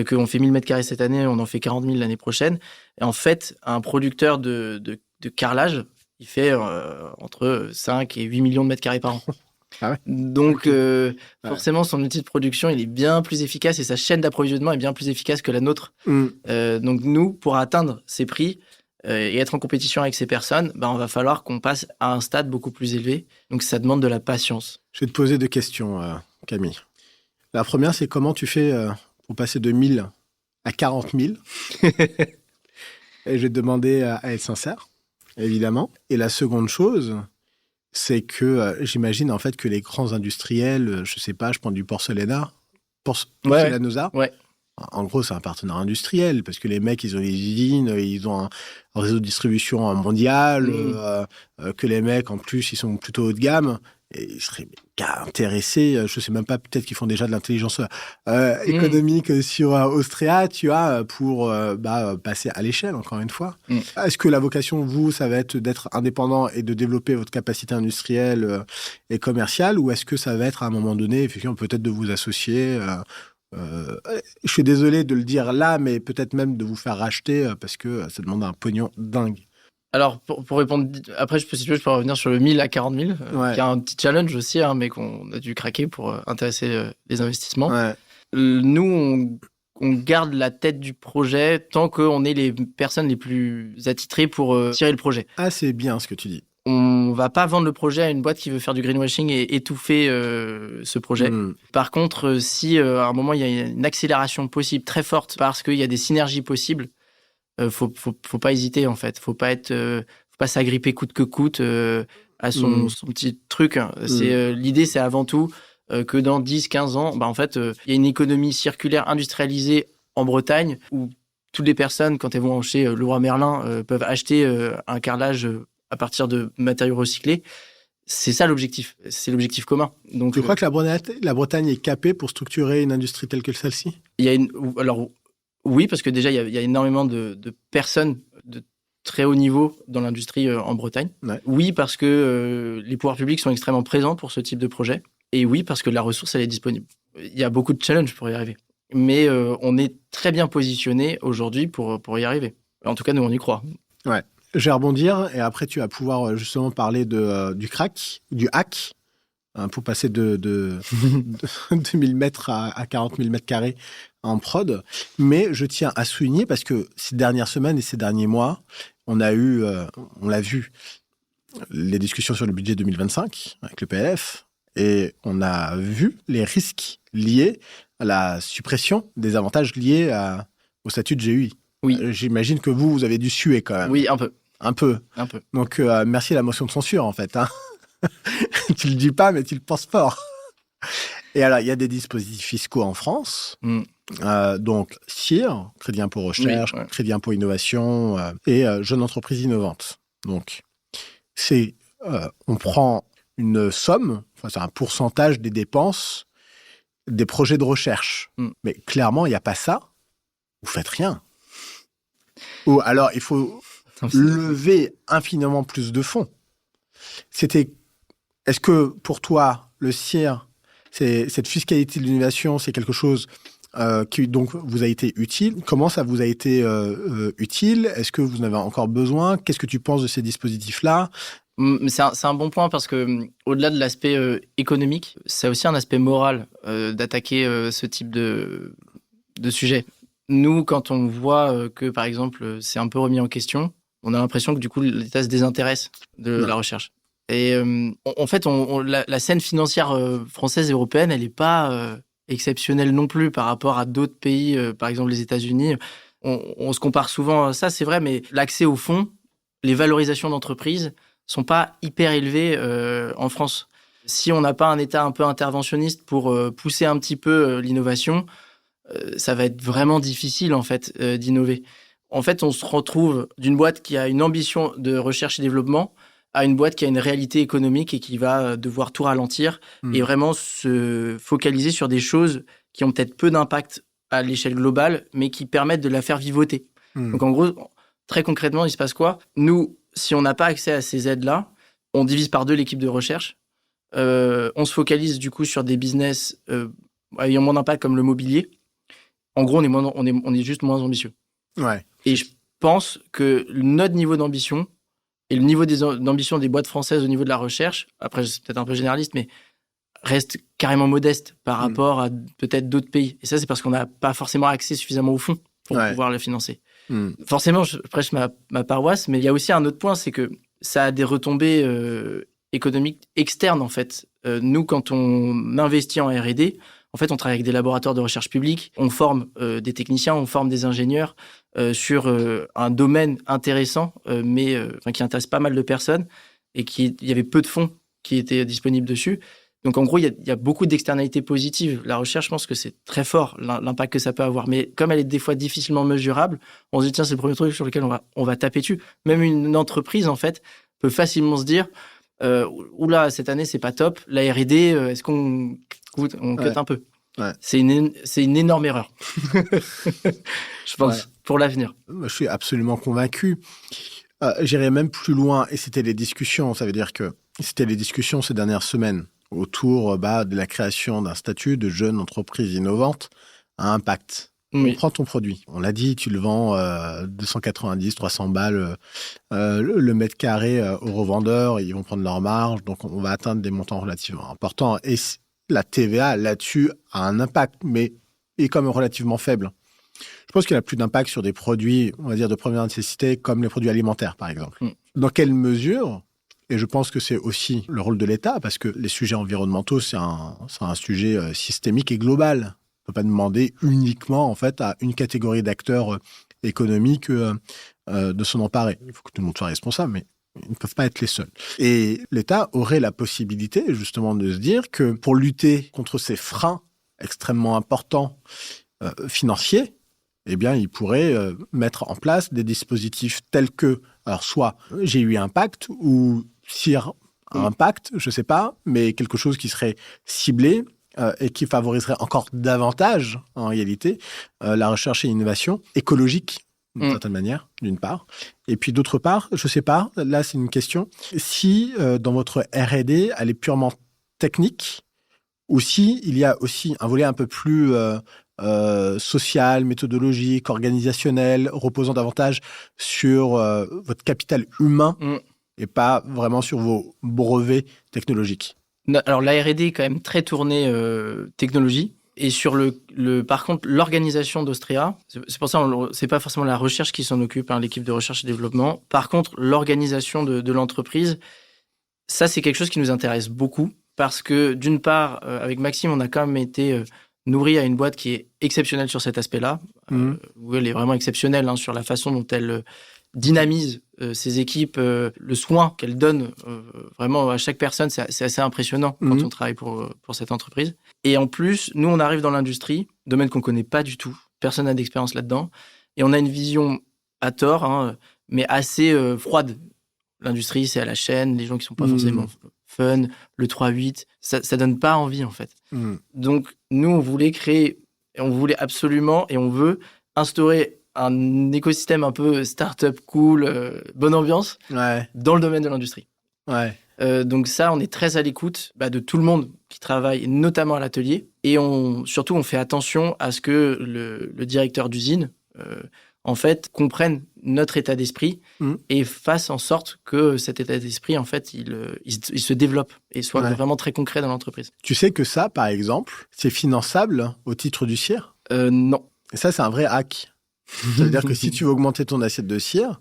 Speaker 3: qu'on fait 1000 mètres carrés cette année, on en fait 40 000 l'année prochaine. Et en fait, un producteur de carrelage, il fait entre 5 et 8 millions de mètres carrés par an. Donc, forcément, son outil de production, il est bien plus efficace et sa chaîne d'approvisionnement est bien plus efficace que la nôtre. Donc, nous, pour atteindre ces prix et être en compétition avec ces personnes, on va falloir qu'on passe à un stade beaucoup plus élevé. Donc, ça demande de la patience.
Speaker 5: Je vais te poser 2 questions, Camille. La première, c'est comment tu fais pour passer de 1000 à 40 000 Et je vais te demander à être sincère, évidemment. Et la seconde chose, c'est que j'imagine en fait que les grands industriels, je sais pas, je prends du porcelana, Porcelanosa. En gros, c'est un partenaire industriel parce que les mecs, ils ont les usines, ils ont un réseau de distribution mondial, que les mecs, en plus, ils sont plutôt haut de gamme. Et ils seraient intéressés, je sais même pas, peut-être qu'ils font déjà de l'intelligence économique sur Austria, tu vois, pour passer à l'échelle, encore une fois. Est-ce que la vocation, vous, ça va être d'être indépendant et de développer votre capacité industrielle et commerciale, ou est-ce que ça va être, à un moment donné, effectivement, peut-être de vous associer je suis désolé de le dire là, mais peut-être même de vous faire racheter parce que ça demande un pognon dingue.
Speaker 3: Alors, pour répondre, après, si tu veux, je peux revenir sur le 1000 à 40 000, qui est un petit challenge aussi, mais qu'on a dû craquer pour intéresser les investissements. Nous, on garde la tête du projet tant qu'on est les personnes les plus attitrées pour tirer le projet.
Speaker 5: Ah, c'est bien ce que tu dis.
Speaker 3: On va pas vendre le projet à une boîte qui veut faire du greenwashing et étouffer ce projet. Par contre, si à un moment, il y a une accélération possible très forte parce qu'il y a des synergies possibles, faut pas hésiter, en fait. Faut pas s'agripper coûte que coûte à son petit truc. L'idée, c'est avant tout que dans 10-15 ans, en fait, il y a une économie circulaire industrialisée en Bretagne où toutes les personnes, quand elles vont chez Leroy Merlin, peuvent acheter un carrelage à partir de matériaux recyclés. C'est ça l'objectif. C'est l'objectif commun. Donc,
Speaker 5: Tu crois que la Bretagne est capée pour structurer une industrie telle que celle-ci ?
Speaker 3: Alors, oui, parce que déjà, il y a énormément de personnes de très haut niveau dans l'industrie en Bretagne.
Speaker 5: Ouais.
Speaker 3: Oui, parce que les pouvoirs publics sont extrêmement présents pour ce type de projet. Et oui, parce que la ressource, elle est disponible. Il y a beaucoup de challenges pour y arriver. Mais on est très bien positionné aujourd'hui pour y arriver. En tout cas, nous, on y croit.
Speaker 5: Ouais. Je vais rebondir et après, tu vas pouvoir justement parler du crack, du hack, pour passer de 2000 mètres à 40 000 mètres carrés en prod. Mais je tiens à souligner, parce que ces dernières semaines et ces derniers mois, on l'a vu, les discussions sur le budget 2025 avec le PLF, et on a vu les risques liés à la suppression des avantages liés au statut de GUI.
Speaker 3: Oui.
Speaker 5: J'imagine que vous avez dû suer quand même.
Speaker 3: Oui, un peu.
Speaker 5: Un peu. Donc, merci à la motion de censure, en fait. Hein. Tu le dis pas, mais tu le penses fort. Et alors, il y a des dispositifs fiscaux en France. Donc, CIR, Crédit Impôt Recherche,
Speaker 3: oui, ouais.
Speaker 5: Crédit Impôt Innovation et Jeune Entreprise Innovante. Donc, on prend une somme, c'est un pourcentage des dépenses des projets de recherche. Mais clairement, il n'y a pas ça. Vous faites rien. Ou alors, il faut lever infiniment plus de fonds. Est-ce que pour toi, le CIR, cette fiscalité de l'innovation, c'est quelque chose qui donc vous a été utile? Comment ça vous a été utile? Est-ce que vous en avez encore besoin? Qu'est-ce que tu penses de ces dispositifs-là?
Speaker 3: C'est un bon point parce que au-delà de l'aspect économique, c'est aussi un aspect moral d'attaquer ce type de sujet. Nous, quand on voit que, par exemple, c'est un peu remis en question, on a l'impression que, du coup, l'État se désintéresse de la recherche. Et en fait, la scène financière française et européenne, elle n'est pas exceptionnelle non plus par rapport à d'autres pays, par exemple les États-Unis. On se compare souvent à ça, c'est vrai, mais l'accès aux fonds, les valorisations d'entreprises sont pas hyper élevées en France. Si on n'a pas un État un peu interventionniste pour pousser un petit peu l'innovation, ça va être vraiment difficile en fait d'innover. En fait, on se retrouve d'une boîte qui a une ambition de recherche et développement à une boîte qui a une réalité économique et qui va devoir tout ralentir et vraiment se focaliser sur des choses qui ont peut-être peu d'impact à l'échelle globale, mais qui permettent de la faire vivoter. Donc en gros, très concrètement, il se passe quoi? Nous, si on n'a pas accès à ces aides-là, on divise par 2 l'équipe de recherche. On se focalise du coup sur des business ayant moins d'impact comme le mobilier. En gros, on est juste moins ambitieux.
Speaker 5: Ouais.
Speaker 3: Et je pense que notre niveau d'ambition et le niveau d'ambition des boîtes françaises au niveau de la recherche, après c'est peut-être un peu généraliste, mais reste carrément modeste par rapport à peut-être d'autres pays. Et ça, c'est parce qu'on n'a pas forcément accès suffisamment au fonds pour pouvoir le financer. Forcément, je prêche ma paroisse, mais il y a aussi un autre point, c'est que ça a des retombées économiques externes, en fait. Nous, quand on investit en R&D, en fait, on travaille avec des laboratoires de recherche publique, on forme des techniciens, on forme des ingénieurs sur un domaine intéressant, mais qui intéresse pas mal de personnes, et il y avait peu de fonds qui étaient disponibles dessus. Donc, en gros, il y a beaucoup d'externalités positives. La recherche, je pense que c'est très fort, l'impact que ça peut avoir. Mais comme elle est des fois difficilement mesurable, on se dit, tiens, c'est le premier truc sur lequel on va taper dessus. Même une entreprise, en fait, peut facilement se dire, oula, cette année, c'est pas top. La R&D, est-ce qu'on cut un peu? C'est une énorme erreur. Je pense, pour l'avenir.
Speaker 5: Je suis absolument convaincu. J'irais même plus loin, et c'était les discussions. Ça veut dire que c'était les discussions ces dernières semaines autour de la création d'un statut de jeune entreprise innovante à impact. On prend ton produit. On l'a dit, tu le vends 290, 300 balles le mètre carré aux revendeurs. Ils vont prendre leur marge. Donc, on va atteindre des montants relativement importants. Et la TVA, là-dessus, a un impact, mais est quand même relativement faible. Je pense qu'il a plus d'impact sur des produits, on va dire, de première nécessité, comme les produits alimentaires, par exemple. Dans quelle mesure, et je pense que c'est aussi le rôle de l'État, parce que les sujets environnementaux, c'est un sujet systémique et global. On ne peut pas demander uniquement, en fait, à une catégorie d'acteurs économiques de s'en emparer. Il faut que tout le monde soit responsable, mais ils ne peuvent pas être les seuls. Et l'État aurait la possibilité, justement, de se dire que pour lutter contre ces freins extrêmement importants financiers, eh bien, ils pourraient mettre en place des dispositifs tels que, alors soit j'ai eu Impact ou CIR Impact, je ne sais pas, mais quelque chose qui serait ciblé et qui favoriserait encore davantage, en réalité, la recherche et l'innovation écologique, d'une certaine manière, d'une part. Et puis d'autre part, je ne sais pas, là c'est une question, si dans votre R&D, elle est purement technique, ou si il y a aussi un volet un peu plus social, méthodologique, organisationnel, reposant davantage sur votre capital humain et pas vraiment sur vos brevets technologiques.
Speaker 3: Alors la R&D est quand même très tournée technologie. Et sur par contre, l'organisation d'Austria, c'est pour ça c'est pas forcément la recherche qui s'en occupe, l'équipe de recherche et développement. Par contre, l'organisation de l'entreprise, ça c'est quelque chose qui nous intéresse beaucoup parce que d'une part, avec Maxime, on a quand même été nourri à une boîte qui est exceptionnelle sur cet aspect-là, où elle est vraiment exceptionnelle sur la façon dont elle dynamise ses équipes, le soin qu'elle donne vraiment à chaque personne, c'est assez impressionnant quand on travaille pour cette entreprise. Et en plus, nous, on arrive dans l'industrie, domaine qu'on ne connaît pas du tout, personne n'a d'expérience là-dedans, et on a une vision à tort, mais assez froide. L'industrie, c'est à la chaîne, les gens qui ne sont pas forcément fun, le 3-8, ça ne donne pas envie en fait. Donc, nous, on voulait créer, on voulait absolument, et on veut instaurer un écosystème un peu start-up cool, bonne ambiance, dans le domaine de l'industrie. Donc ça, on est très à l'écoute de tout le monde qui travaille, notamment à l'atelier. Et surtout, on fait attention à ce que le directeur d'usine, en fait, comprenne notre état d'esprit et fasse en sorte que cet état d'esprit, en fait, il se développe et soit vraiment très concret dans l'entreprise.
Speaker 5: Tu sais que ça, par exemple, c'est finançable au titre du CIR ?
Speaker 3: Non.
Speaker 5: Et ça, c'est un vrai hack. Ça veut dire que si tu veux augmenter ton assiette de CIR,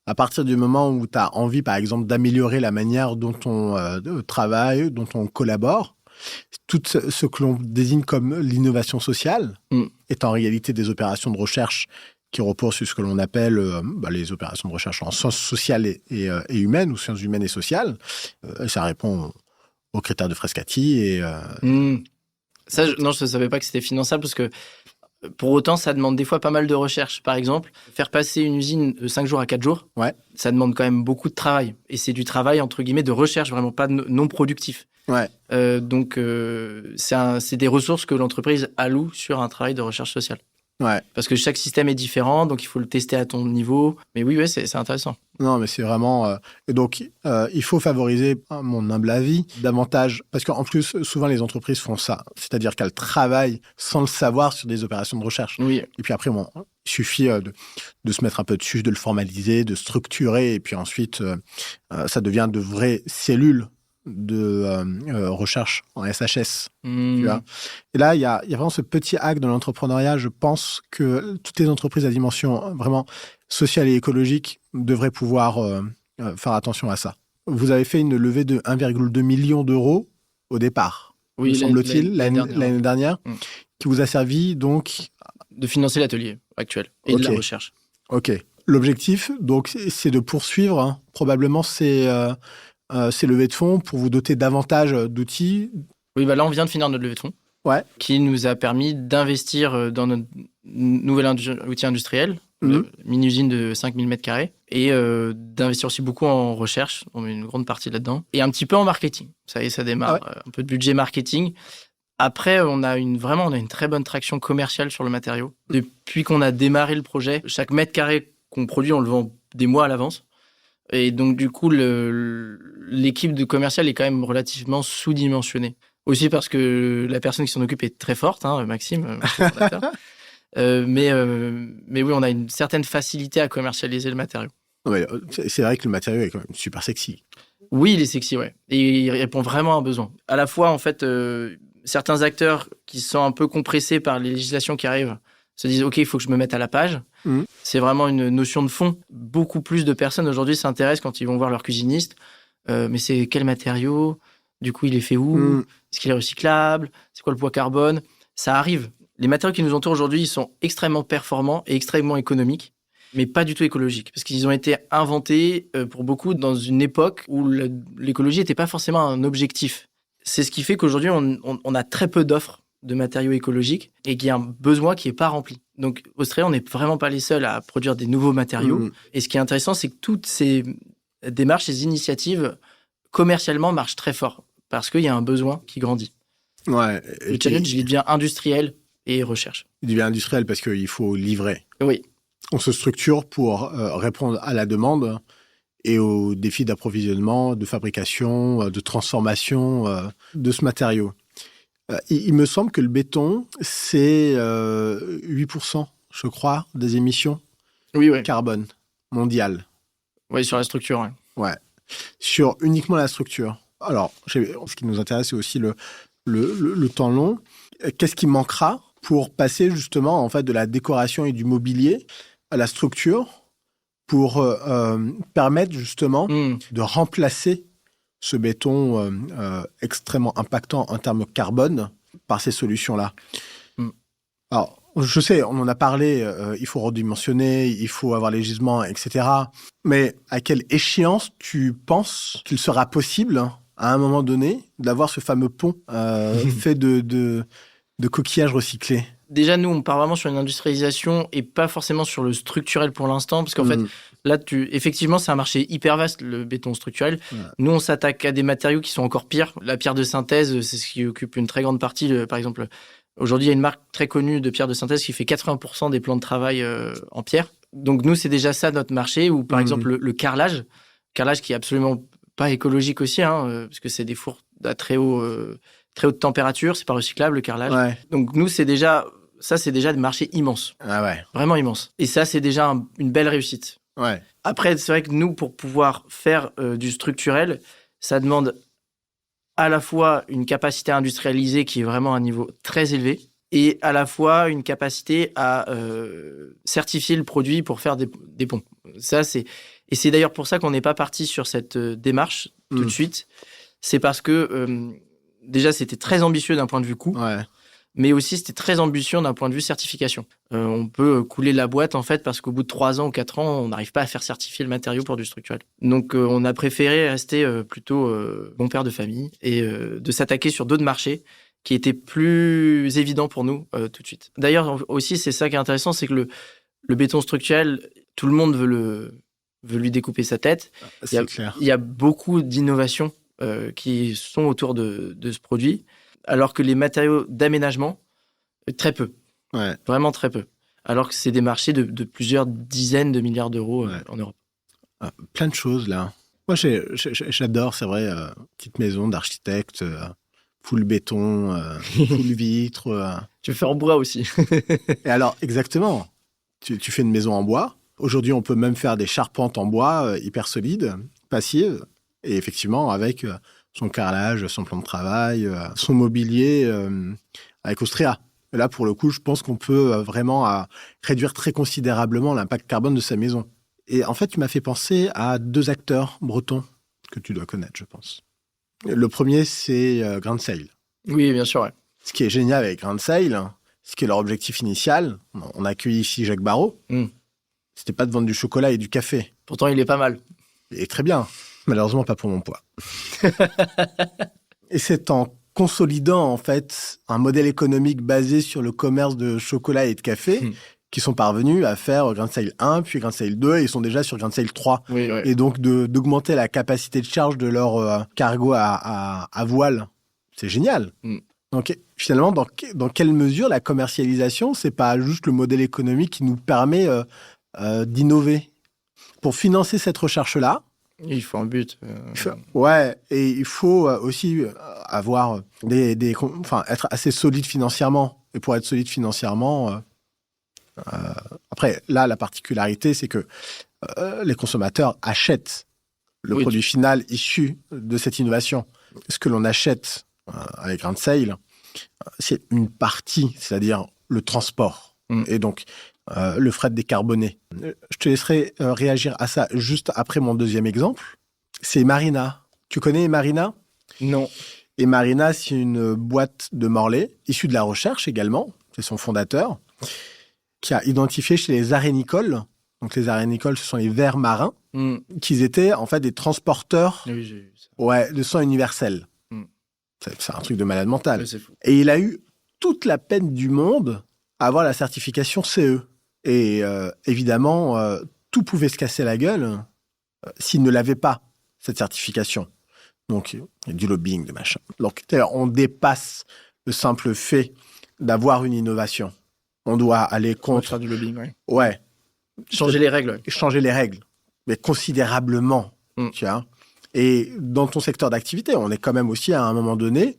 Speaker 5: à partir du moment où tu as envie, par exemple, d'améliorer la manière dont on travaille, dont on collabore, tout ce que l'on désigne comme l'innovation sociale est en réalité des opérations de recherche qui reposent sur ce que l'on appelle les opérations de recherche en sciences sociales et humaines, ou sciences humaines et sociales. Ça répond aux critères de Frascati.
Speaker 3: Ça, non, je ne savais pas que c'était finançable parce que pour autant, ça demande des fois pas mal de recherche. Par exemple, faire passer une usine de 5 jours à 4 jours, ça demande quand même beaucoup de travail. Et c'est du travail, entre guillemets, de recherche, vraiment pas non productif. Donc, c'est des ressources que l'entreprise alloue sur un travail de recherche sociale. Parce que chaque système est différent, donc il faut le tester à ton niveau. Mais oui, c'est intéressant. Non,
Speaker 5: mais c'est vraiment... Et donc, il faut favoriser, à mon humble avis, davantage... Parce qu'en plus, souvent, les entreprises font ça. C'est-à-dire qu'elles travaillent sans le savoir sur des opérations de recherche.
Speaker 3: Oui.
Speaker 5: Et puis après, il suffit de se mettre un peu dessus, de le formaliser, de structurer. Et puis ensuite, ça devient de vraies cellules de recherche en SHS. Tu vois. Et là, il y a vraiment ce petit hack de l'entrepreneuriat. Je pense que toutes les entreprises à dimension vraiment sociale et écologique devraient pouvoir faire attention à ça. Vous avez fait une levée de 1,2 million d'euros au départ, me semble-t-il, l'année dernière, qui vous a servi donc...
Speaker 3: de financer l'atelier actuel et de la recherche.
Speaker 5: Ok. L'objectif, donc, c'est de poursuivre probablement ces levées de fonds pour vous doter davantage d'outils.
Speaker 3: Oui, là, on vient de finir notre levée de fonds qui nous a permis d'investir dans notre nouvel outil industriel, une mini-usine de 5000 m2, et d'investir aussi beaucoup en recherche, on met une grande partie là-dedans, et un petit peu en marketing. Ça y est, ça démarre. Un peu de budget marketing. Après, on a une très bonne traction commerciale sur le matériau. Depuis qu'on a démarré le projet, chaque mètre carré qu'on produit, on le vend des mois à l'avance. Et donc, du coup, l'équipe de commercial est quand même relativement sous-dimensionnée. Aussi parce que la personne qui s'en occupe est très forte, Maxime, mais oui, on a une certaine facilité à commercialiser le matériau.
Speaker 5: Ouais, c'est vrai que le matériau est quand même super sexy.
Speaker 3: Oui, il est sexy, et il répond vraiment à un besoin. À la fois, en fait, certains acteurs qui sont un peu compressés par les législations qui arrivent se disent « Ok, il faut que je me mette à la page ». C'est vraiment une notion de fond. Beaucoup plus de personnes aujourd'hui s'intéressent quand ils vont voir leur cuisiniste. Mais c'est quel matériau ? Du coup, il est fait où ? Est-ce qu'il est recyclable ? C'est quoi le poids carbone ? Ça arrive. Les matériaux qui nous entourent aujourd'hui, ils sont extrêmement performants et extrêmement économiques, mais pas du tout écologiques. Parce qu'ils ont été inventés pour beaucoup dans une époque où l'écologie n'était pas forcément un objectif. C'est ce qui fait qu'aujourd'hui, on a très peu d'offres de matériaux écologiques et qu'il y a un besoin qui n'est pas rempli. Donc, Australia, on n'est vraiment pas les seuls à produire des nouveaux matériaux. Et ce qui est intéressant, c'est que toutes ces démarches, ces initiatives, commercialement, marchent très fort parce qu'il y a un besoin qui grandit.
Speaker 5: Ouais.
Speaker 3: Le challenge, il devient industriel et recherche.
Speaker 5: Il devient industriel parce qu'il faut livrer.
Speaker 3: Oui.
Speaker 5: On se structure pour répondre à la demande et aux défis d'approvisionnement, de fabrication, de transformation de ce matériau. Il me semble que le béton, c'est 8%, je crois, des émissions carbone mondiales.
Speaker 3: Oui, sur la structure.
Speaker 5: Ouais. Sur uniquement la structure. Alors, ce qui nous intéresse, c'est aussi le temps long. Qu'est-ce qui manquera pour passer justement en fait, de la décoration et du mobilier à la structure pour permettre justement de remplacer ce béton extrêmement impactant en termes carbone par ces solutions-là. Alors, je sais, on en a parlé, il faut redimensionner, il faut avoir les gisements, etc. Mais à quelle échéance tu penses qu'il sera possible, à un moment donné, d'avoir ce fameux pont fait de coquillages recyclés?
Speaker 3: Déjà, nous, on part vraiment sur une industrialisation et pas forcément sur le structurel pour l'instant, parce qu'en fait, là, effectivement, c'est un marché hyper vaste, le béton structurel. Ouais. Nous, on s'attaque à des matériaux qui sont encore pires. La pierre de synthèse, c'est ce qui occupe une très grande partie. Par exemple, aujourd'hui, il y a une marque très connue de pierre de synthèse qui fait 80% des plans de travail en pierre. Donc, nous, c'est déjà ça, notre marché. Ou par exemple, le carrelage qui est absolument pas écologique aussi, parce que c'est des fours à très haute température, c'est pas recyclable, le carrelage. Ouais. Donc, nous, c'est déjà des marchés immenses.
Speaker 5: Ah ouais.
Speaker 3: Vraiment immenses. Et ça, c'est déjà une belle réussite.
Speaker 5: Ouais.
Speaker 3: Après, c'est vrai que nous, pour pouvoir faire du structurel, ça demande à la fois une capacité industrialisée qui est vraiment à un niveau très élevé et à la fois une capacité à certifier le produit pour faire des ponts. Et c'est d'ailleurs pour ça qu'on n'est pas parti sur cette démarche tout de suite. C'est parce que déjà, c'était très ambitieux d'un point de vue coût.
Speaker 5: Ouais.
Speaker 3: Mais aussi, c'était très ambitieux d'un point de vue certification. On peut couler la boîte, en fait, parce qu'au bout de 3 ans ou 4 ans, on n'arrive pas à faire certifier le matériau pour du structurel. Donc, on a préféré rester plutôt bon père de famille et de s'attaquer sur d'autres marchés qui étaient plus évidents pour nous tout de suite. D'ailleurs, aussi, c'est ça qui est intéressant, c'est que le béton structurel, tout le monde veut lui découper sa tête.
Speaker 5: C'est clair.
Speaker 3: Il y a beaucoup d'innovations qui sont autour de ce produit. Alors que les matériaux d'aménagement, très peu.
Speaker 5: Ouais.
Speaker 3: Vraiment très peu. Alors que c'est des marchés de plusieurs dizaines de milliards d'euros en Europe.
Speaker 5: Plein de choses, là. Moi, j'adore, c'est vrai, petite maison d'architecte, full béton, full vitre.
Speaker 3: Tu le fais en bois aussi.
Speaker 5: Et alors, exactement. Tu fais une maison en bois. Aujourd'hui, on peut même faire des charpentes en bois hyper solides, passives. Et effectivement, avec son carrelage, son plan de travail, son mobilier avec Austria. Et là, pour le coup, je pense qu'on peut vraiment réduire très considérablement l'impact carbone de sa maison. Et en fait, tu m'as fait penser à 2 acteurs bretons que tu dois connaître, je pense. Le premier, c'est Grain de Sail.
Speaker 3: Oui, bien sûr. Ouais.
Speaker 5: Ce qui est génial avec Grain de Sail, ce qui est leur objectif initial, on a accueilli ici Jacques Barrault, c'était pas de vendre du chocolat et du café.
Speaker 3: Pourtant, il est pas mal.
Speaker 5: Il est très bien. Malheureusement, pas pour mon poids. Et c'est en consolidant, en fait, un modèle économique basé sur le commerce de chocolat et de café qu'ils sont parvenus à faire Grain de Sail 1, puis Grain de Sail 2, et ils sont déjà sur Grain de Sail 3.
Speaker 3: Oui, ouais.
Speaker 5: Et donc, d'augmenter la capacité de charge de leur cargo à voile, c'est génial. Donc, finalement, dans quelle mesure la commercialisation, c'est pas juste le modèle économique qui nous permet d'innover? Pour financer cette recherche-là,
Speaker 3: il faut un but.
Speaker 5: Ouais, et il faut aussi avoir être assez solide financièrement. Et pour être solide financièrement, après, là, la particularité, c'est que les consommateurs achètent le produit final issu de cette innovation. Ce que l'on achète avec Grain de Sail, c'est une partie, c'est-à-dire le transport. Et donc, le fret décarboné. Je te laisserai réagir à ça juste après mon deuxième exemple. C'est Marina. Tu connais Marina?
Speaker 3: Non.
Speaker 5: Et Marina, c'est une boîte de Morlaix, issue de la recherche également, c'est son fondateur, qui a identifié chez les arénicoles, donc les arénicoles, ce sont les vers marins, qu'ils étaient en fait des transporteurs de sang universel. C'est un truc de malade mental.
Speaker 3: C'est fou.
Speaker 5: Et il a eu toute la peine du monde avoir la certification CE. Et évidemment, tout pouvait se casser la gueule s'ils ne l'avaient pas, cette certification. Donc, il y a du lobbying, de machin. Donc, on dépasse le simple fait d'avoir une innovation. On doit aller contre...
Speaker 3: Faire du lobbying, oui.
Speaker 5: Ouais.
Speaker 3: Changer les règles.
Speaker 5: Changer les règles, mais considérablement, tu vois. Et dans ton secteur d'activité, on est quand même aussi à un moment donné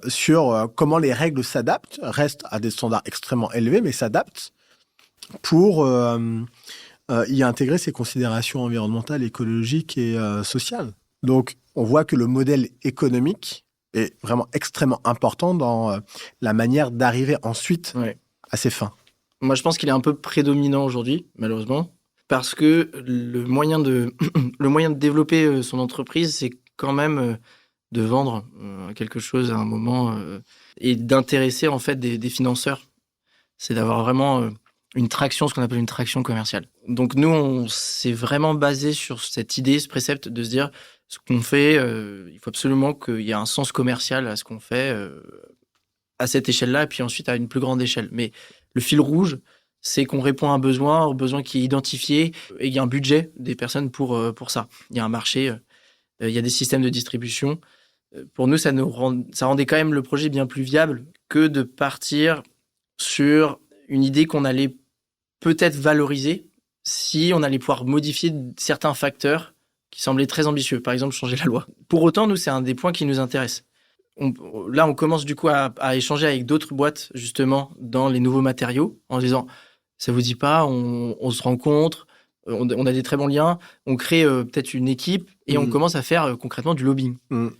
Speaker 5: sur comment les règles s'adaptent, restent à des standards extrêmement élevés, mais s'adaptent pour y intégrer ces considérations environnementales, écologiques et sociales. Donc, on voit que le modèle économique est vraiment extrêmement important dans la manière d'arriver ensuite à ces fins.
Speaker 3: Moi, je pense qu'il est un peu prédominant aujourd'hui, malheureusement, parce que le moyen de développer son entreprise, c'est quand même de vendre quelque chose à un moment et d'intéresser en fait des financeurs. C'est d'avoir vraiment une traction, ce qu'on appelle une traction commerciale. Donc nous, on s'est vraiment basé sur cette idée, ce précepte de se dire ce qu'on fait, il faut absolument qu'il y ait un sens commercial à ce qu'on fait à cette échelle-là, et puis ensuite à une plus grande échelle. Mais le fil rouge, c'est qu'on répond à un besoin qui est identifié, et il y a un budget des personnes pour ça. Il y a un marché, il y a des systèmes de distribution. Pour nous, ça rendait quand même le projet bien plus viable que de partir sur une idée qu'on allait peut-être valoriser si on allait pouvoir modifier certains facteurs qui semblaient très ambitieux. Par exemple, changer la loi. Pour autant, nous, c'est un des points qui nous intéresse. Là, on commence du coup à échanger avec d'autres boîtes, justement, dans les nouveaux matériaux, en disant, ça vous dit pas, on se rencontre, on a des très bons liens, on crée peut-être une équipe et on commence à faire concrètement du lobbying.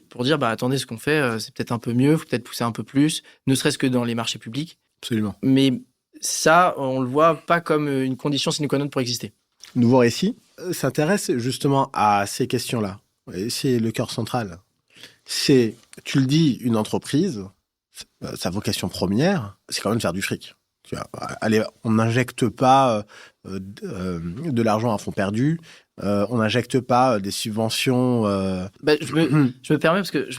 Speaker 3: Pour dire, attendez, ce qu'on fait, c'est peut-être un peu mieux, il faut peut-être pousser un peu plus, ne serait-ce que dans les marchés publics.
Speaker 5: Absolument.
Speaker 3: Mais ça, on le voit pas comme une condition sine qua non pour exister.
Speaker 5: Nouveau Récit s'intéresse justement à ces questions-là. Et c'est le cœur central. C'est, tu le dis, une entreprise, sa vocation première, c'est quand même de faire du fric. Tu vois, allez, on n'injecte pas de l'argent à fond perdu, on n'injecte pas des subventions.
Speaker 3: Je me permets parce que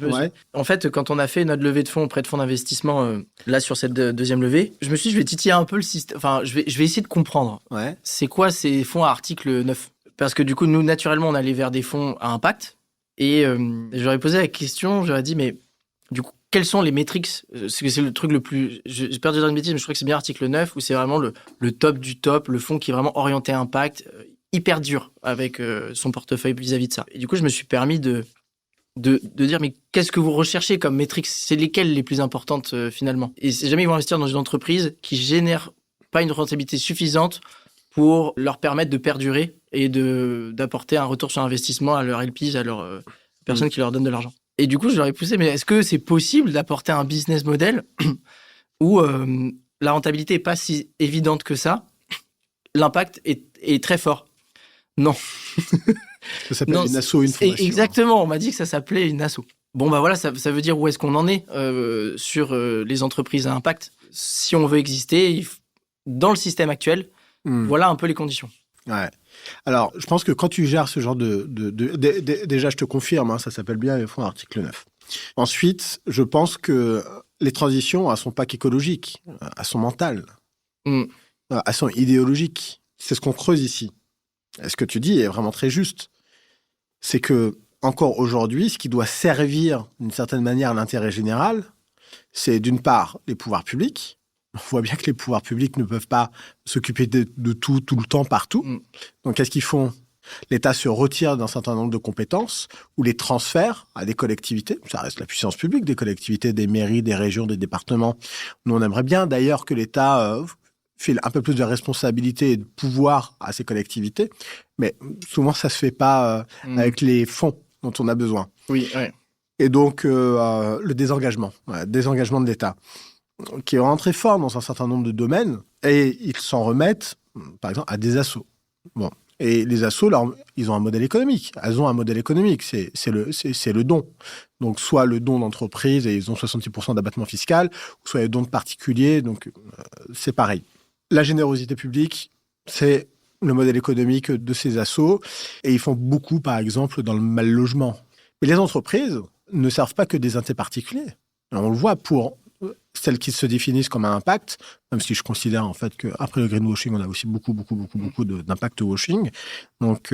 Speaker 3: en fait, quand on a fait notre levée de fonds auprès de fonds d'investissement, là sur cette deuxième levée, je me suis dit, je vais titiller un peu le système. Enfin, je vais essayer de comprendre. C'est quoi ces fonds à article 9 ? Parce que du coup, nous, naturellement, on allait vers des fonds à impact. Et j'aurais posé la question, j'aurais dit, mais du coup, quelles sont les métriques ? C'est le truc le plus... J'ai peur de dire une bêtise, mais je crois que c'est bien article 9, où c'est vraiment le top du top, le fonds qui est vraiment orienté à impact, hyper dur avec son portefeuille vis-à-vis de ça. Et du coup, je me suis permis de dire, mais qu'est-ce que vous recherchez comme métriques ? C'est lesquelles les plus importantes finalement ? Et si jamais ils vont investir dans une entreprise qui génère pas une rentabilité suffisante pour leur permettre de perdurer et d'apporter un retour sur investissement à leurs LPs, à leurs personnes qui leur donnent de l'argent. Et du coup, je leur ai poussé, mais est-ce que c'est possible d'apporter un business model où la rentabilité n'est pas si évidente que ça, l'impact est très fort ? Non.
Speaker 5: Ça s'appelle une asso, une fondation.
Speaker 3: Exactement, on m'a dit que ça s'appelait une asso. Bon, voilà, ça veut dire où est-ce qu'on en est sur les entreprises à impact. Si on veut exister, dans le système actuel, voilà un peu les conditions.
Speaker 5: Ouais. Alors, je pense que quand tu gères ce genre déjà, je te confirme, ça s'appelle bien les fonds article 9. Ensuite, je pense que les transitions à son pack écologique, à son mental, à son idéologique, c'est ce qu'on creuse ici. Et ce que tu dis est vraiment très juste. C'est que, encore aujourd'hui, ce qui doit servir d'une certaine manière à l'intérêt général, c'est d'une part les pouvoirs publics. On voit bien que les pouvoirs publics ne peuvent pas s'occuper de tout le temps, partout. Donc, qu'est-ce qu'ils font ? L'État se retire d'un certain nombre de compétences ou les transfère à des collectivités. Ça reste la puissance publique des collectivités, des mairies, des régions, des départements. Nous, on aimerait bien d'ailleurs que l'État file un peu plus de responsabilité et de pouvoir à ces collectivités. Mais souvent, ça se fait pas avec les fonds dont on a besoin.
Speaker 3: Oui, ouais.
Speaker 5: Et donc, le désengagement de l'État, qui est vraiment très fort dans un certain nombre de domaines, et ils s'en remettent, par exemple, à des assos. Bon. Et les assos, ils ont un modèle économique. Elles ont un modèle économique, c'est le don. Donc, soit le don d'entreprise, et ils ont 66% d'abattement fiscal, ou soit les dons de particuliers, donc c'est pareil. La générosité publique, c'est le modèle économique de ces assos, et ils font beaucoup, par exemple, dans le mal logement. Mais les entreprises ne servent pas que des intérêts particuliers. On le voit pour celles qui se définissent comme un impact, même si je considère en fait qu'après le greenwashing, on a aussi beaucoup d'impact washing. Donc,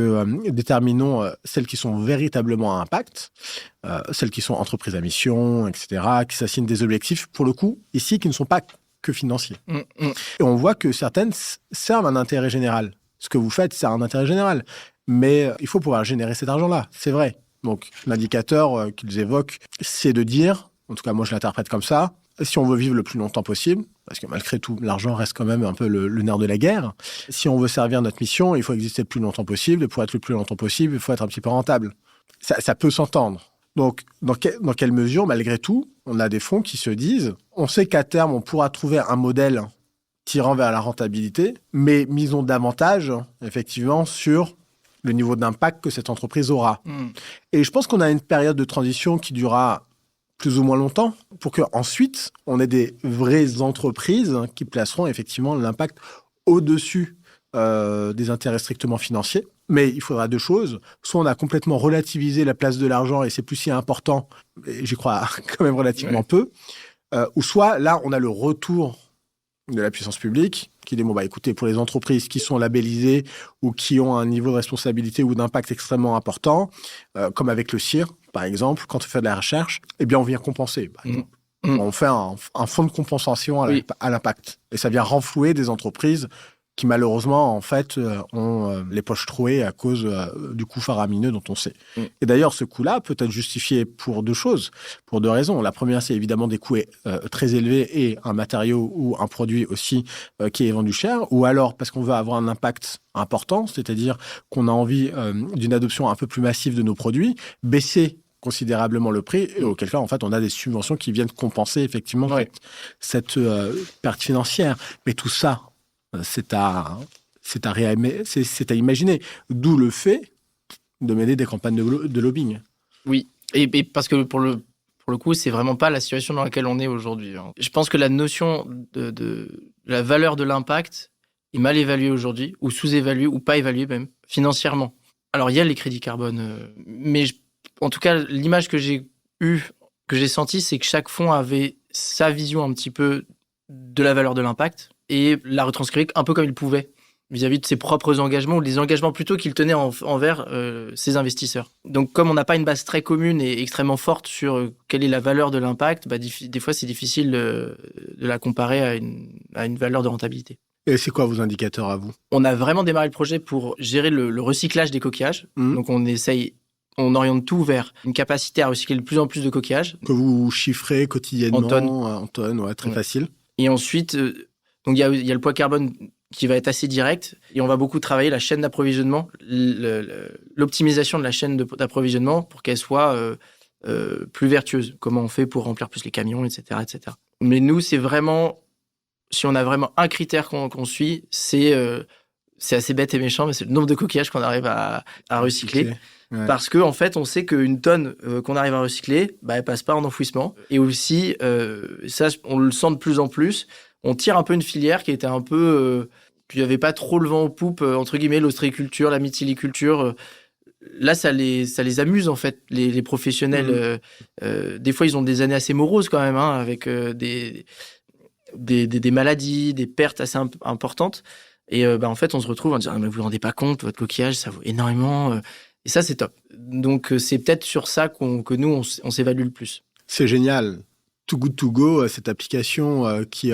Speaker 5: déterminons celles qui sont véritablement à impact, celles qui sont entreprises à mission, etc., qui s'assignent des objectifs, pour le coup, ici, qui ne sont pas que financiers. Et on voit que certaines servent un intérêt général. Ce que vous faites sert un intérêt général. Mais il faut pouvoir générer cet argent-là, c'est vrai. Donc, l'indicateur qu'ils évoquent, c'est de dire, en tout cas moi je l'interprète comme ça, si on veut vivre le plus longtemps possible, parce que malgré tout, l'argent reste quand même un peu le nerf de la guerre, si on veut servir notre mission, il faut exister le plus longtemps possible, et pour être le plus longtemps possible, il faut être un petit peu rentable. Ça peut s'entendre. Donc, dans quelle mesure, malgré tout, on a des fonds qui se disent, on sait qu'à terme, on pourra trouver un modèle tirant vers la rentabilité, mais misons davantage, effectivement, sur le niveau d'impact que cette entreprise aura. Et je pense qu'on a une période de transition qui durera plus ou moins longtemps pour qu'ensuite, on ait des vraies entreprises qui placeront effectivement l'impact au-dessus des intérêts strictement financiers. Mais il faudra deux choses. Soit on a complètement relativisé la place de l'argent et c'est plus si important, et j'y crois quand même relativement peu, ou soit là, on a le retour de la puissance publique qui dit, écoutez, pour les entreprises qui sont labellisées ou qui ont un niveau de responsabilité ou d'impact extrêmement important, comme avec le CIR, par exemple, quand on fait de la recherche, eh bien, on vient compenser. On fait un fonds de compensation à l'impact. Et ça vient renflouer des entreprises qui, malheureusement, en fait, ont les poches trouées à cause du coût faramineux dont on sait. Et d'ailleurs, ce coût-là peut être justifié pour deux choses, pour deux raisons. La première, c'est évidemment des coûts très élevés et un matériau ou un produit aussi qui est vendu cher, ou alors parce qu'on veut avoir un impact important, c'est-à-dire qu'on a envie d'une adoption un peu plus massive de nos produits, baisser considérablement le prix, et auquel cas, en fait, on a des subventions qui viennent compenser effectivement cette perte financière. Mais tout ça, c'est à imaginer. D'où le fait de mener des campagnes de lobbying.
Speaker 3: Oui, et parce que pour le coup, c'est vraiment pas la situation dans laquelle on est aujourd'hui. Je pense que la notion de la valeur de l'impact est mal évaluée aujourd'hui, ou sous-évaluée, ou pas évaluée même, financièrement. Alors, il y a les crédits carbone, mais en tout cas, l'image que j'ai sentie, c'est que chaque fonds avait sa vision un petit peu de la valeur de l'impact, et la retranscrire un peu comme il pouvait vis-à-vis de ses propres engagements, ou des engagements plutôt qu'il tenait envers ses investisseurs. Donc, comme on n'a pas une base très commune et extrêmement forte sur quelle est la valeur de l'impact, des fois, c'est difficile de la comparer à une valeur de rentabilité.
Speaker 5: Et c'est quoi vos indicateurs à vous ?
Speaker 3: On a vraiment démarré le projet pour gérer le recyclage des coquillages. Donc, on oriente tout vers une capacité à recycler de plus en plus de coquillages.
Speaker 5: Que vous chiffrez quotidiennement
Speaker 3: en tonnes.
Speaker 5: Très facile.
Speaker 3: Et ensuite... Donc, il y a le poids carbone qui va être assez direct, et on va beaucoup travailler la chaîne d'approvisionnement, l'optimisation de la chaîne d'approvisionnement pour qu'elle soit plus vertueuse. Comment on fait pour remplir plus les camions, etc., etc. Mais nous, c'est vraiment, si on a vraiment un critère qu'on suit, c'est assez bête et méchant, mais c'est le nombre de coquillages qu'on arrive à recycler. Okay. Ouais. Parce que en fait, on sait qu'une tonne qu'on arrive à recycler, elle passe pas en enfouissement. Et aussi, ça, on le sent de plus en plus. On tire un peu une filière qui était un peu... il n'y avait pas trop le vent aux poupes, entre guillemets, l'ostréiculture, la mytiliculture. Là, ça les amuse, en fait, les professionnels. Des fois, ils ont des années assez moroses, quand même, avec des maladies, des pertes assez importantes. Et en fait, on se retrouve en disant « Mais vous vous rendez pas compte, votre coquillage, ça vaut énormément. » Et ça, c'est top. Donc, c'est peut-être sur ça que nous, on s'évalue le plus.
Speaker 5: C'est génial. Too Good To Go, cette application qui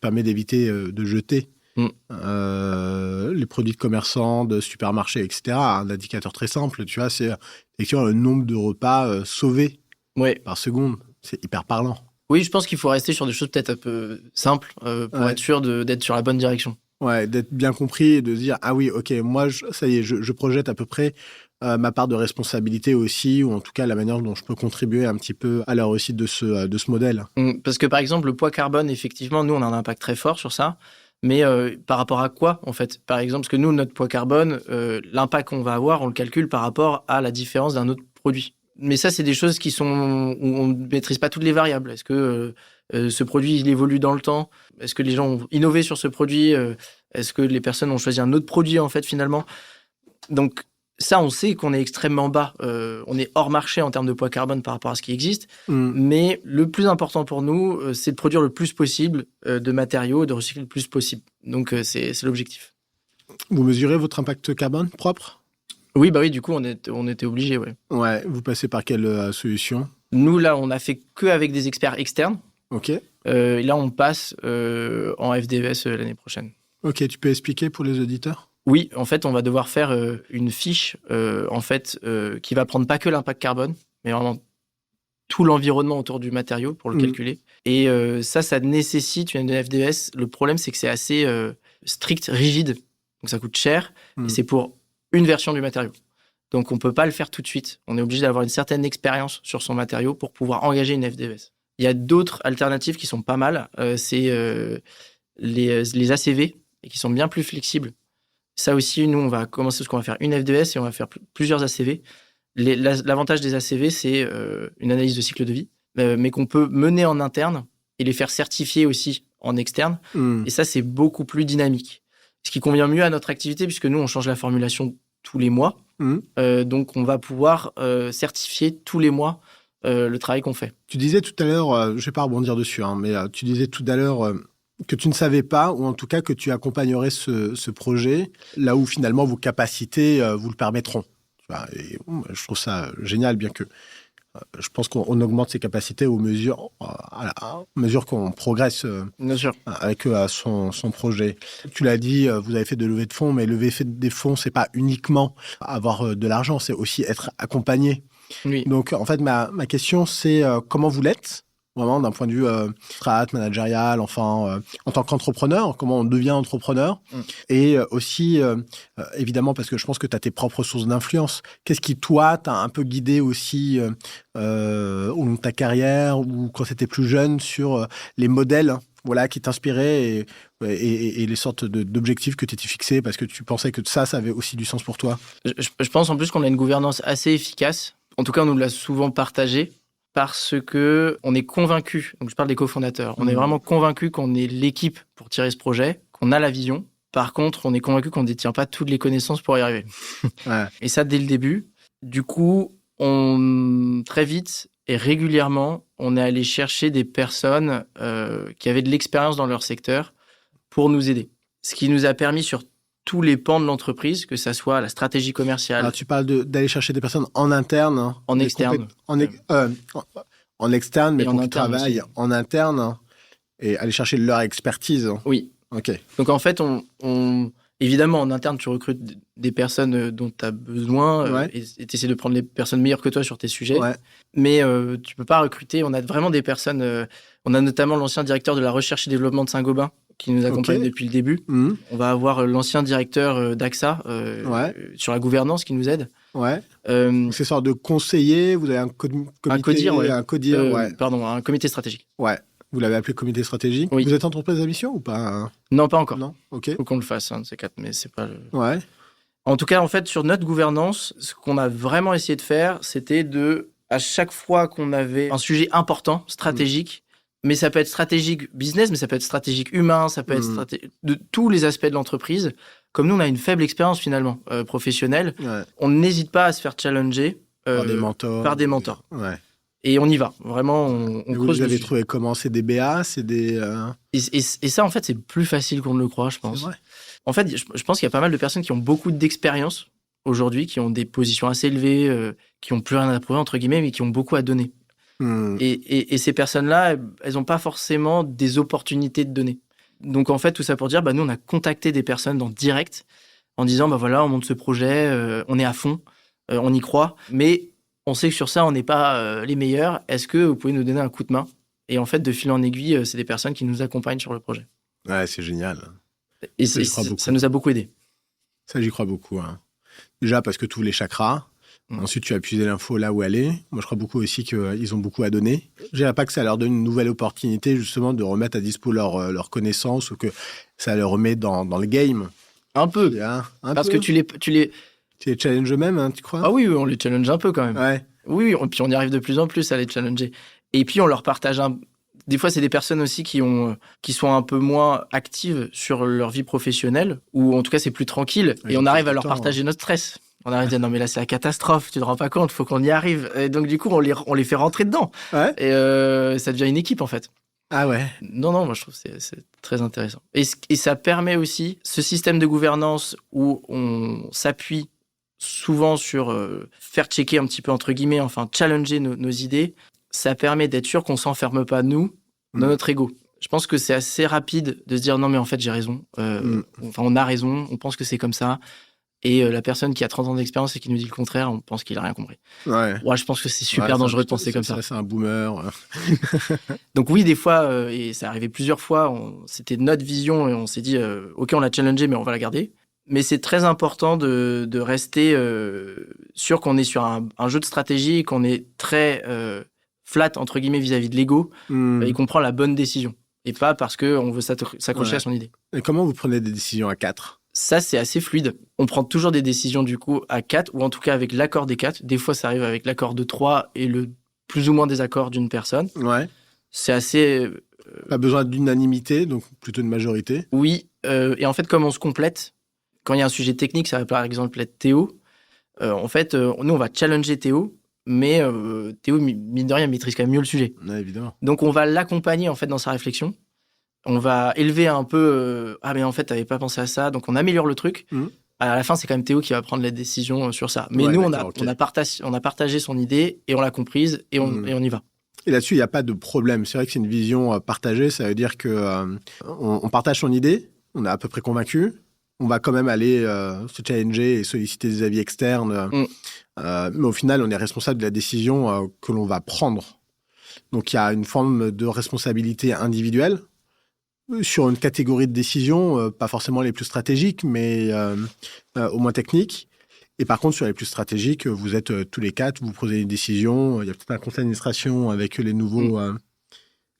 Speaker 5: permet d'éviter de jeter les produits de commerçants, de supermarchés, etc. Un indicateur très simple, tu vois, c'est effectivement le nombre de repas sauvés par seconde. C'est hyper parlant.
Speaker 3: Oui, je pense qu'il faut rester sur des choses peut-être un peu simples pour être sûr d'être sur la bonne direction.
Speaker 5: Ouais, d'être bien compris et de se dire, ah oui, ok, moi, ça y est, je projette à peu près ma part de responsabilité aussi, ou en tout cas la manière dont je peux contribuer un petit peu à la réussite de ce modèle.
Speaker 3: Parce que par exemple, le poids carbone, effectivement, nous, on a un impact très fort sur ça. Mais par rapport à quoi, en fait ? Par exemple, parce que nous, notre poids carbone, l'impact qu'on va avoir, on le calcule par rapport à la différence d'un autre produit. Mais ça, c'est des choses où on ne maîtrise pas toutes les variables. Est-ce que ce produit, il évolue dans le temps ? Est-ce que les gens ont innové sur ce produit ? Est-ce que les personnes ont choisi un autre produit, en fait, finalement ? Donc, Ça, on sait qu'on est extrêmement bas. On est hors marché en termes de poids carbone par rapport à ce qui existe. Mais le plus important pour nous, c'est de produire le plus possible de matériaux, de recycler le plus possible. Donc, c'est l'objectif.
Speaker 5: Vous mesurez votre impact carbone propre ?
Speaker 3: Oui, bah oui, du coup, on était obligés, ouais.
Speaker 5: Ouais, vous passez par quelle solution ?
Speaker 3: Nous, là, on a fait que avec des experts externes.
Speaker 5: Ok.
Speaker 3: Et là, on passe en FDES l'année prochaine.
Speaker 5: Ok, tu peux expliquer pour les auditeurs ?
Speaker 3: Oui, en fait, on va devoir faire une fiche qui va prendre pas que l'impact carbone, mais vraiment tout l'environnement autour du matériau pour le calculer. Et ça nécessite une FDES. Le problème, c'est que c'est assez strict, rigide. Donc, ça coûte cher. Et c'est pour une version du matériau. Donc, on peut pas le faire tout de suite. On est obligé d'avoir une certaine expérience sur son matériau pour pouvoir engager une FDES. Il y a d'autres alternatives qui sont pas mal. C'est les ACV et qui sont bien plus flexibles. Ça aussi, nous, on va commencer parce qu'on va faire une FDES et on va faire plusieurs ACV. L'avantage des ACV, c'est une analyse de cycle de vie, mais qu'on peut mener en interne et les faire certifier aussi en externe. Et ça, c'est beaucoup plus dynamique. Ce qui convient mieux à notre activité, puisque nous, on change la formulation tous les mois. Donc, on va pouvoir certifier tous les mois le travail qu'on fait.
Speaker 5: Tu disais tout à l'heure, je ne vais pas rebondir dessus, mais tu disais tout à l'heure que tu ne savais pas, ou en tout cas que tu accompagnerais ce projet, là où finalement vos capacités vous le permettront. Et, je trouve ça génial, bien que je pense qu'on augmente ses capacités à mesure qu'on progresse avec son projet. Tu l'as dit, vous avez fait de levée de fonds, mais lever des fonds, c'est pas uniquement avoir de l'argent, c'est aussi être accompagné.
Speaker 3: Oui.
Speaker 5: Donc, en fait, ma question, c'est comment vous l'êtes, vraiment d'un point de vue strat, managérial, enfin, en tant qu'entrepreneur, comment on devient entrepreneur. Et aussi, évidemment, parce que je pense que tu as tes propres sources d'influence. Qu'est-ce qui, toi, t'a un peu guidé aussi au long de ta carrière ou quand tu étais plus jeune sur les modèles qui t'inspiraient et les sortes d'objectifs que tu t'étais fixés parce que tu pensais que ça avait aussi du sens pour toi?
Speaker 3: Je pense en plus qu'on a une gouvernance assez efficace. En tout cas, on nous l'a souvent partagé. Parce que on est convaincu, donc je parle des cofondateurs, on est vraiment convaincu qu'on est l'équipe pour tirer ce projet, qu'on a la vision. Par contre, on est convaincu qu'on ne détient pas toutes les connaissances pour y arriver. Et ça, dès le début. Du coup, très vite et régulièrement, on est allé chercher des personnes qui avaient de l'expérience dans leur secteur pour nous aider. Ce qui nous a permis sur tous les pans de l'entreprise, que ça soit la stratégie commerciale.
Speaker 5: Alors, tu parles d'aller chercher des personnes en interne.
Speaker 3: En externe.
Speaker 5: En externe, mais pour qu'ils travaillent
Speaker 3: aussi.
Speaker 5: en interne et aller chercher leur expertise.
Speaker 3: Oui.
Speaker 5: OK.
Speaker 3: Donc, en fait, évidemment, en interne, tu recrutes des personnes dont tu as besoin et tu essaies de prendre les personnes meilleures que toi sur tes sujets. Ouais. Mais tu peux pas recruter. On a vraiment des personnes... on a notamment l'ancien directeur de la recherche et développement de Saint-Gobain qui nous accompagne depuis le début. On va avoir l'ancien directeur d'AXA sur la gouvernance qui nous aide. Ouais.
Speaker 5: C'est sorte de conseiller, vous avez un comité...
Speaker 3: un comité stratégique.
Speaker 5: Ouais. Vous l'avez appelé comité stratégique. Oui. Vous êtes entreprise à mission ou pas?
Speaker 3: Non, pas encore.
Speaker 5: Non. OK.
Speaker 3: Faut qu'on le fasse, de ces quatre, mais c'est pas le... Ouais. En tout cas, en fait, sur notre gouvernance, ce qu'on a vraiment essayé de faire, c'était à chaque fois qu'on avait un sujet important, stratégique, mais ça peut être stratégique business, mais ça peut être stratégique humain, ça peut être de tous les aspects de l'entreprise. Comme nous, on a une faible expérience finalement professionnelle, on n'hésite pas à se faire challenger par des mentors. Ouais. Et on y va. Vraiment, on creuse.
Speaker 5: Vous avez trouvé comment? C'est des BA? C'est des...
Speaker 3: Et ça, en fait, c'est plus facile qu'on ne le croit, je pense. C'est vrai. En fait, je pense qu'il y a pas mal de personnes qui ont beaucoup d'expérience aujourd'hui, qui ont des positions assez élevées, qui n'ont plus rien à prouver, entre guillemets, mais qui ont beaucoup à donner. Et ces personnes-là, elles n'ont pas forcément des opportunités de donner. Donc, en fait, tout ça pour dire, nous, on a contacté des personnes en direct en disant, voilà, on monte ce projet, on est à fond, on y croit, mais on sait que sur ça, on n'est pas les meilleurs. Est-ce que vous pouvez nous donner un coup de main? Et en fait, de fil en aiguille, c'est des personnes qui nous accompagnent sur le projet.
Speaker 5: Ouais, c'est génial.
Speaker 3: Et ça nous a beaucoup aidé.
Speaker 5: Ça, j'y crois beaucoup. Hein. Déjà, parce que tu ouvres les chakras. Ensuite, tu as puisé l'info là où elle est. Moi, je crois beaucoup aussi qu'ils ont beaucoup à donner. Je dirais pas que ça leur donne une nouvelle opportunité, justement, de remettre à dispo leur connaissance ou que ça leur remet dans le game.
Speaker 3: Un peu. Parce que tu les
Speaker 5: challenges eux-mêmes, hein, tu crois?
Speaker 3: Ah oui, on les challenge un peu quand même.
Speaker 5: Ouais.
Speaker 3: Oui, puis on y arrive de plus en plus à les challenger. Et puis, on leur partage Des fois, c'est des personnes aussi qui sont un peu moins actives sur leur vie professionnelle, ou en tout cas, c'est plus tranquille. Ouais, et on arrive à leur partager notre stress. On arrive à dire non mais là c'est la catastrophe, tu te rends pas compte, faut qu'on y arrive. Et donc du coup on les fait rentrer dedans.
Speaker 5: Ouais.
Speaker 3: Et ça devient une équipe en fait.
Speaker 5: Ah ouais.
Speaker 3: Non, moi je trouve que c'est très intéressant. Et ça permet aussi ce système de gouvernance où on s'appuie souvent sur faire checker un petit peu entre guillemets, enfin challenger nos idées. Ça permet d'être sûr qu'on s'enferme pas nous dans notre ego. Je pense que c'est assez rapide de se dire non mais en fait j'ai raison. Enfin on a raison, on pense que c'est comme ça. Et la personne qui a 30 ans d'expérience et qui nous dit le contraire, on pense qu'il a rien compris. Ouais, je pense que c'est super dangereux de penser comme ça.
Speaker 5: C'est un boomer.
Speaker 3: Donc oui, des fois, et ça arrivait plusieurs fois, c'était notre vision et on s'est dit, ok, on l'a challengé, mais on va la garder. Mais c'est très important de rester sûr qu'on est sur un jeu de stratégie, qu'on est très flat, entre guillemets, vis-à-vis de l'ego, et qu'on prend la bonne décision. Et pas parce qu'on veut s'accrocher à son idée.
Speaker 5: Et comment vous prenez des décisions à 4 ?
Speaker 3: Ça, c'est assez fluide. On prend toujours des décisions, du coup, à 4, ou en tout cas avec l'accord des 4. Des fois, ça arrive avec l'accord de 3 et le plus ou moins désaccord d'une personne.
Speaker 5: Ouais.
Speaker 3: C'est assez...
Speaker 5: Pas besoin d'unanimité, donc plutôt de majorité.
Speaker 3: Oui. Et en fait, comme on se complète, quand il y a un sujet technique, ça va par exemple être Théo. En fait, nous, on va challenger Théo, mais Théo, mine de rien, maîtrise quand même mieux le sujet.
Speaker 5: Ouais, évidemment.
Speaker 3: Donc, on va l'accompagner, en fait, dans sa réflexion. On va élever un peu... ah, mais en fait, t'avais pas pensé à ça. Donc, on améliore le truc. À la fin, c'est quand même Théo qui va prendre la décision sur ça. Mais nous, on a partagé son idée et on l'a comprise et on y va.
Speaker 5: Et là-dessus, il n'y a pas de problème. C'est vrai que c'est une vision partagée. Ça veut dire que on partage son idée. On est à peu près convaincu. On va quand même aller se challenger et solliciter des avis externes. Mais au final, on est responsable de la décision que l'on va prendre. Donc, il y a une forme de responsabilité individuelle sur une catégorie de décisions, pas forcément les plus stratégiques, mais au moins techniques. Et par contre, sur les plus stratégiques, vous êtes tous les 4, vous prenez une décision. Il y a peut-être un conseil d'administration avec les nouveaux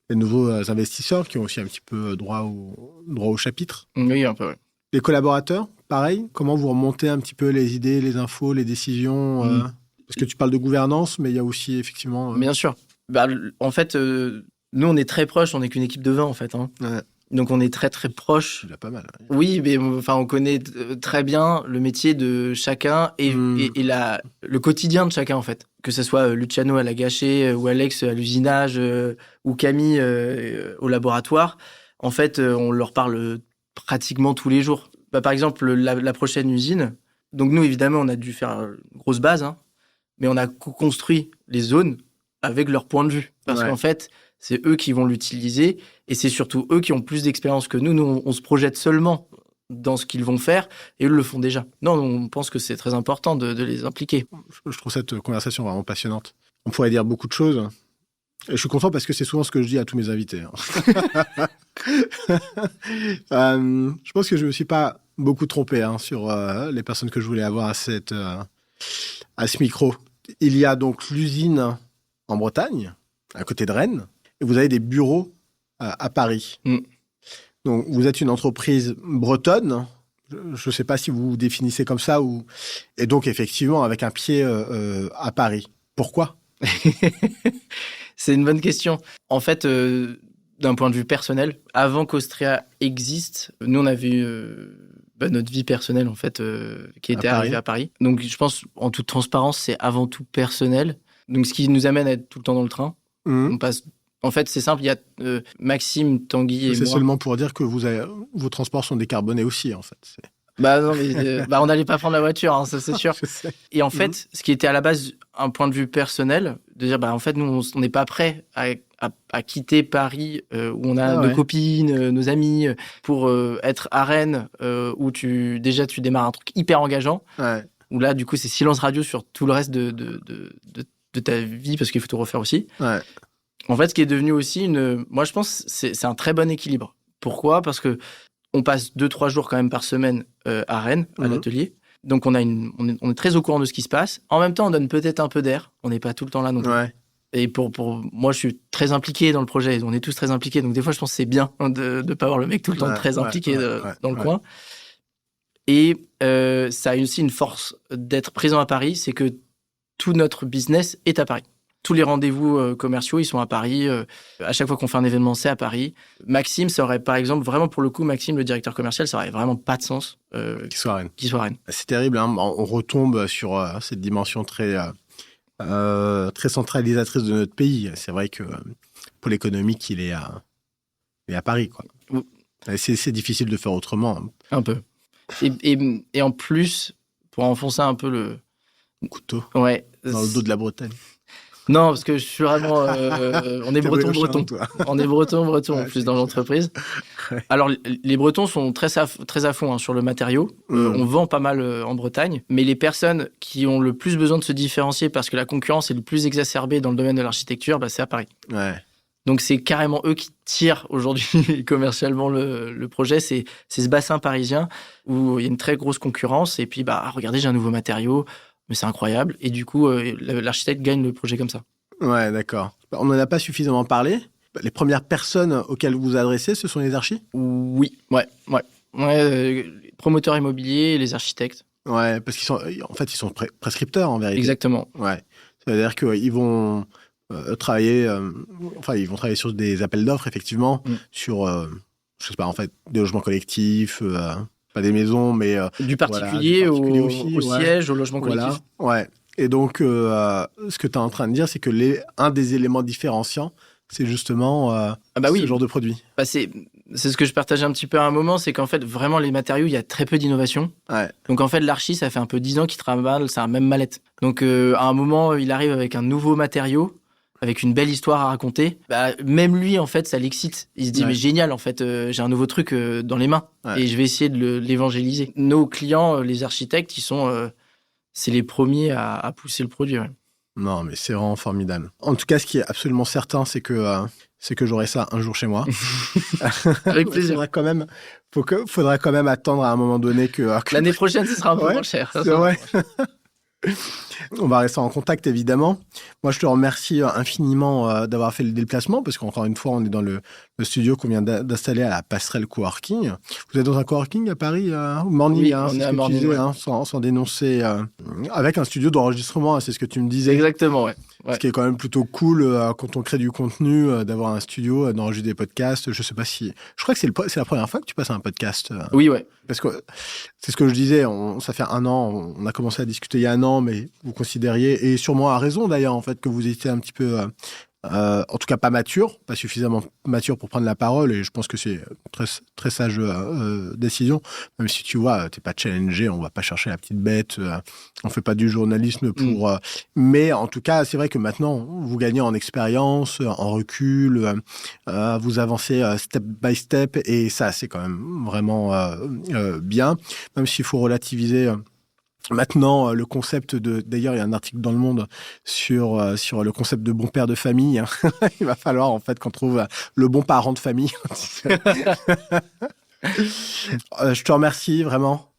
Speaker 5: investisseurs qui ont aussi un petit peu droit au chapitre.
Speaker 3: Oui, un peu, oui.
Speaker 5: Les collaborateurs, pareil, comment vous remontez un petit peu les idées, les infos, les décisions Parce que tu parles de gouvernance, mais il y a aussi effectivement...
Speaker 3: Bien sûr. En fait, nous, on est très proches, on n'est qu'une équipe de 20 en fait. Hein. Ouais. Donc, on est très, très proches.
Speaker 5: C'est déjà pas mal.
Speaker 3: Oui, mais on connaît très bien le métier de chacun et le quotidien de chacun, en fait. Que ce soit Luciano à la gâchée, ou Alex à l'usinage, ou Camille au laboratoire. En fait, on leur parle pratiquement tous les jours. Par exemple, la prochaine usine. Donc, nous, évidemment, on a dû faire une grosse base, hein, mais on a construit les zones avec leur point de vue. Parce qu'en fait... c'est eux qui vont l'utiliser et c'est surtout eux qui ont plus d'expérience que nous. Nous, on se projette seulement dans ce qu'ils vont faire et eux le font déjà. Non, on pense que c'est très important de les impliquer.
Speaker 5: Je trouve cette conversation vraiment passionnante. On pourrait dire beaucoup de choses. Et je suis content parce que c'est souvent ce que je dis à tous mes invités. Je pense que je ne me suis pas beaucoup trompé sur les personnes que je voulais avoir à ce micro. Il y a donc l'usine en Bretagne, à côté de Rennes. Et vous avez des bureaux à Paris. Donc, vous êtes une entreprise bretonne. Je ne sais pas si vous vous définissez comme ça. Et donc, effectivement, avec un pied à Paris. Pourquoi ?
Speaker 3: C'est une bonne question. En fait, d'un point de vue personnel, avant qu'Austria existe, nous, on avait notre vie personnelle, en fait, qui était arrivée à Paris. Donc, je pense, en toute transparence, c'est avant tout personnel. Donc, ce qui nous amène à être tout le temps dans le train. On passe... En fait, c'est simple, il y a Maxime, Tanguy et moi.
Speaker 5: C'est seulement pour dire que vos transports sont décarbonés aussi, en fait.
Speaker 3: Non, mais on n'allait pas prendre la voiture, hein, ça c'est sûr. Et en fait, ce qui était à la base un point de vue personnel, de dire, en fait, nous, on n'est pas prêt à quitter Paris, où on a nos copines, nos amis, pour être à Rennes, où tu démarres un truc hyper engageant, où là, du coup, c'est silence radio sur tout le reste de ta vie, parce qu'il faut tout refaire aussi. Ouais. En fait, ce qui est devenu aussi moi, je pense c'est un très bon équilibre. Pourquoi ? Parce que on passe 2-3 jours quand même par semaine à Rennes, à l'atelier. Donc, on est très au courant de ce qui se passe. En même temps, on donne peut-être un peu d'air. On n'est pas tout le temps là non plus. Ouais. Et pour moi, je suis très impliqué dans le projet. On est tous très impliqués. Donc, des fois, je pense que c'est bien de ne pas avoir le mec tout le temps très impliqué dans le coin. Et ça a aussi une force d'être présent à Paris, c'est que tout notre business est à Paris. tous les rendez-vous commerciaux, ils sont à Paris. À chaque fois qu'on fait un événement, c'est à Paris. Maxime, ça aurait, par exemple, vraiment pour le coup, Maxime, le directeur commercial, ça aurait vraiment pas de sens
Speaker 5: Qui soit à Rennes.
Speaker 3: qu'il soit à Rennes.
Speaker 5: C'est terrible, hein. On retombe sur cette dimension très centralisatrice de notre pays. C'est vrai que pour l'économique, il est à Paris, quoi. C'est difficile de faire autrement.
Speaker 3: Un peu. Et en plus, pour enfoncer un peu le
Speaker 5: couteau
Speaker 3: ouais,
Speaker 5: dans le dos de la Bretagne.
Speaker 3: Non, parce que je suis vraiment... on est breton. On est breton en plus dans l'entreprise. Ouais. Alors, les Bretons sont très à fond hein, sur le matériau. On vend pas mal en Bretagne. Mais les personnes qui ont le plus besoin de se différencier parce que la concurrence est le plus exacerbée dans le domaine de l'architecture, c'est à Paris. Ouais. Donc, c'est carrément eux qui tirent aujourd'hui commercialement le projet. C'est ce bassin parisien où il y a une très grosse concurrence. Et puis, regardez, j'ai un nouveau matériau. Mais c'est incroyable. Et du coup, l'architecte gagne le projet comme ça.
Speaker 5: Ouais, d'accord. On n'en a pas suffisamment parlé. Les premières personnes auxquelles vous vous adressez, ce sont les archis ?
Speaker 3: Oui, ouais. Les promoteurs immobiliers et les architectes.
Speaker 5: Ouais, parce qu'ils sont prescripteurs en vérité.
Speaker 3: Exactement.
Speaker 5: Ouais. C'est-à-dire qu'ils vont travailler sur des appels d'offres, effectivement, sur, je sais pas, en fait, des logements collectifs, pas des maisons, mais...
Speaker 3: du particulier, au siège, au logement collectif.
Speaker 5: Voilà. Ouais. Et donc, ce que tu es en train de dire, c'est que un des éléments différenciants, c'est justement ce genre de produit.
Speaker 3: C'est ce que je partageais un petit peu à un moment, c'est qu'en fait, vraiment, les matériaux, il y a très peu d'innovation. Ouais. Donc, en fait, l'archi, ça fait un peu 10 ans qu'il travaille, c'est un même mallette. Donc, à un moment, il arrive avec un nouveau matériau, avec une belle histoire à raconter, même lui, en fait, ça l'excite. Il se dit, mais génial, en fait, j'ai un nouveau truc dans les mains et je vais essayer de l'évangéliser. Nos clients, les architectes, c'est les premiers à pousser le produit. Ouais.
Speaker 5: Non, mais c'est vraiment formidable. En tout cas, ce qui est absolument certain, c'est que j'aurai ça un jour chez moi.
Speaker 3: Avec plaisir.
Speaker 5: Faudra quand même attendre à un moment donné que...
Speaker 3: L'année prochaine, ce sera un peu moins cher.
Speaker 5: C'est vrai. On va rester en contact, évidemment. Moi, je te remercie infiniment d'avoir fait le déplacement, parce qu'encore une fois, on est dans le studio qu'on vient d'installer à la Passerelle Coworking. Vous êtes dans un coworking à Paris, Morny,
Speaker 3: oui,
Speaker 5: on
Speaker 3: est
Speaker 5: ce
Speaker 3: à
Speaker 5: que
Speaker 3: Morny,
Speaker 5: tu disais, sans dénoncer, avec un studio d'enregistrement, c'est ce que tu me disais.
Speaker 3: Exactement, ouais.
Speaker 5: Ce qui est quand même plutôt cool quand on crée du contenu, d'avoir un studio, d'enregistrer des podcasts. Je sais pas si... Je crois que c'est la première fois que tu passes un podcast.
Speaker 3: Oui, ouais.
Speaker 5: Parce que c'est ce que je disais, ça fait 1 an, on a commencé à discuter il y a 1 an, mais vous considériez, et sûrement à raison d'ailleurs, en fait, que vous étiez un petit peu, en tout cas pas mature, pas suffisamment mature pour prendre la parole, et je pense que c'est très, très sage décision, même si tu vois, t'es pas challengé, on va pas chercher la petite bête, on fait pas du journalisme pour... mais en tout cas, c'est vrai que maintenant, vous gagnez en expérience, en recul, vous avancez step by step, et ça, c'est quand même vraiment bien, même s'il faut relativiser... Maintenant, le concept d'ailleurs, il y a un article dans Le Monde sur le concept de bon père de famille. Il va falloir, en fait, qu'on trouve le bon parent de famille. Je te remercie vraiment.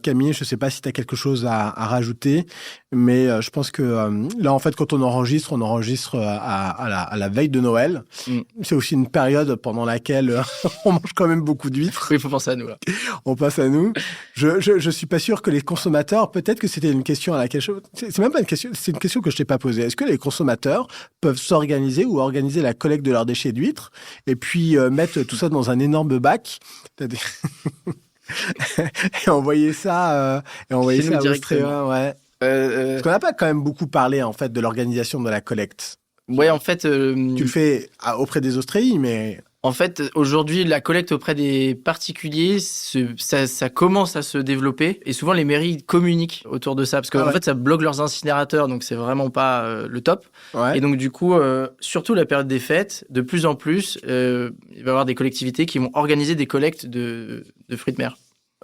Speaker 5: Camille, je ne sais pas si tu as quelque chose à rajouter, mais je pense que là, en fait, quand on enregistre à la veille de Noël. C'est aussi une période pendant laquelle on mange quand même beaucoup d'huîtres.
Speaker 3: Oui, il faut penser à nous. Là.
Speaker 5: On passe à nous. Je suis pas sûr que les consommateurs, peut-être que c'était une question à laquelle c'est même pas une question, c'est une question que je t'ai pas posée. Est-ce que les consommateurs peuvent s'organiser ou organiser la collecte de leurs déchets d'huîtres et puis mettre tout ça dans un énorme bac? Et envoyer ça à Austria, ouais. Parce qu'on n'a pas quand même beaucoup parlé en fait de l'organisation de la collecte.
Speaker 3: Ouais, en fait,
Speaker 5: tu le fais auprès des Austries, mais
Speaker 3: en fait, aujourd'hui, la collecte auprès des particuliers, ça commence à se développer, et souvent les mairies communiquent autour de ça, parce qu'en fait, ça bloque leurs incinérateurs, donc c'est vraiment pas le top. Ouais. Et donc du coup, surtout la période des fêtes, de plus en plus, il va y avoir des collectivités qui vont organiser des collectes de fruits de mer.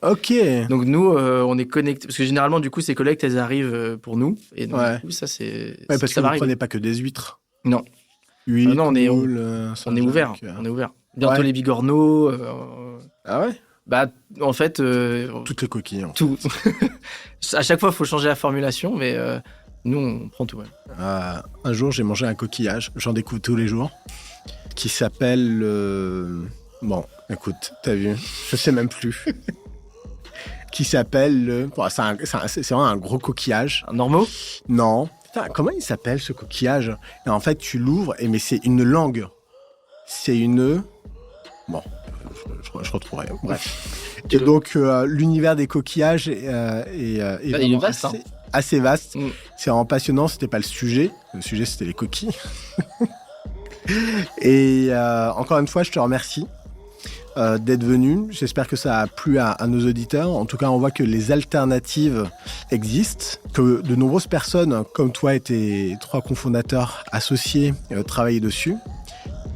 Speaker 5: Ok.
Speaker 3: Donc nous, on est connectés, parce que généralement, du coup, ces collectes, elles arrivent pour nous, et donc du coup, ça c'est.
Speaker 5: Ouais, parce que vous ne prenez pas que des huîtres.
Speaker 3: Non.
Speaker 5: Huîtres,
Speaker 3: non, on est ouvert. On est ouvert. Bientôt les bigorneaux.
Speaker 5: Ah ouais.
Speaker 3: Bah, en fait,
Speaker 5: toutes les coquilles.
Speaker 3: Tout. À chaque fois, il faut changer la formulation, mais nous, on prend tout. Ouais.
Speaker 5: Un jour, j'ai mangé un coquillage. J'en découvre tous les jours. Qui s'appelle. Bon, écoute, t'as vu. Je sais même plus. Qui s'appelle c'est vraiment un gros coquillage.
Speaker 3: Un normaux ?
Speaker 5: Non. Putain, comment il s'appelle ce coquillage ? Et en fait, tu l'ouvres, mais c'est une langue. C'est une... Bon, je retrouverai. Bref. Et donc, l'univers des coquillages est
Speaker 3: il est vaste,
Speaker 5: assez vaste. C'est vraiment passionnant. C'était pas le sujet. Le sujet, c'était les coquilles. Et encore une fois, je te remercie d'être venu. J'espère que ça a plu à nos auditeurs. En tout cas, on voit que les alternatives existent, que de nombreuses personnes comme toi et tes 3 cofondateurs associés travaillent dessus,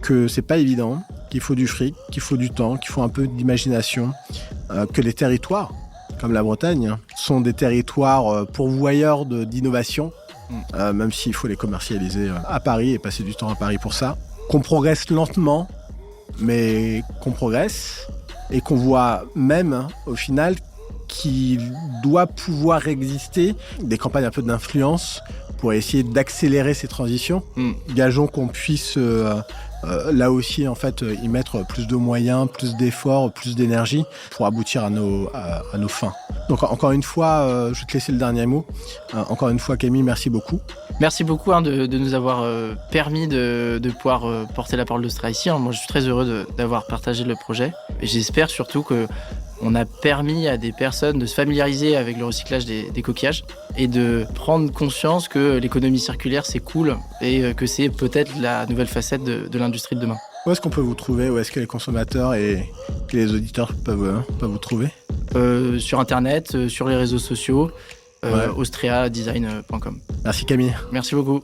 Speaker 5: que c'est pas évident, qu'il faut du fric, qu'il faut du temps, qu'il faut un peu d'imagination, que les territoires, comme la Bretagne, sont des territoires pourvoyeurs d'innovation, même s'il faut les commercialiser à Paris et passer du temps à Paris pour ça. Qu'on progresse lentement, mais qu'on progresse, et qu'on voit même, au final, qu'il doit pouvoir exister des campagnes un peu d'influence pour essayer d'accélérer ces transitions. Gageons qu'on puisse... là aussi, en fait, y mettre plus de moyens, plus d'efforts, plus d'énergie pour aboutir à nos fins. Donc, encore une fois, je vais te laisser le dernier mot. Encore une fois, Camille, merci beaucoup.
Speaker 3: Merci beaucoup de nous avoir permis de pouvoir porter la parole de Stra ici. Moi, je suis très heureux d'avoir partagé le projet. Et j'espère surtout qu'on a permis à des personnes de se familiariser avec le recyclage des coquillages et de prendre conscience que l'économie circulaire, c'est cool et que c'est peut-être la nouvelle facette de l'industrie de demain.
Speaker 5: Où est-ce qu'on peut vous trouver ? Où est-ce que les consommateurs et les auditeurs peuvent vous trouver ?
Speaker 3: Sur Internet, sur les réseaux sociaux, austriadesign.com.
Speaker 5: Merci Camille.
Speaker 3: Merci beaucoup.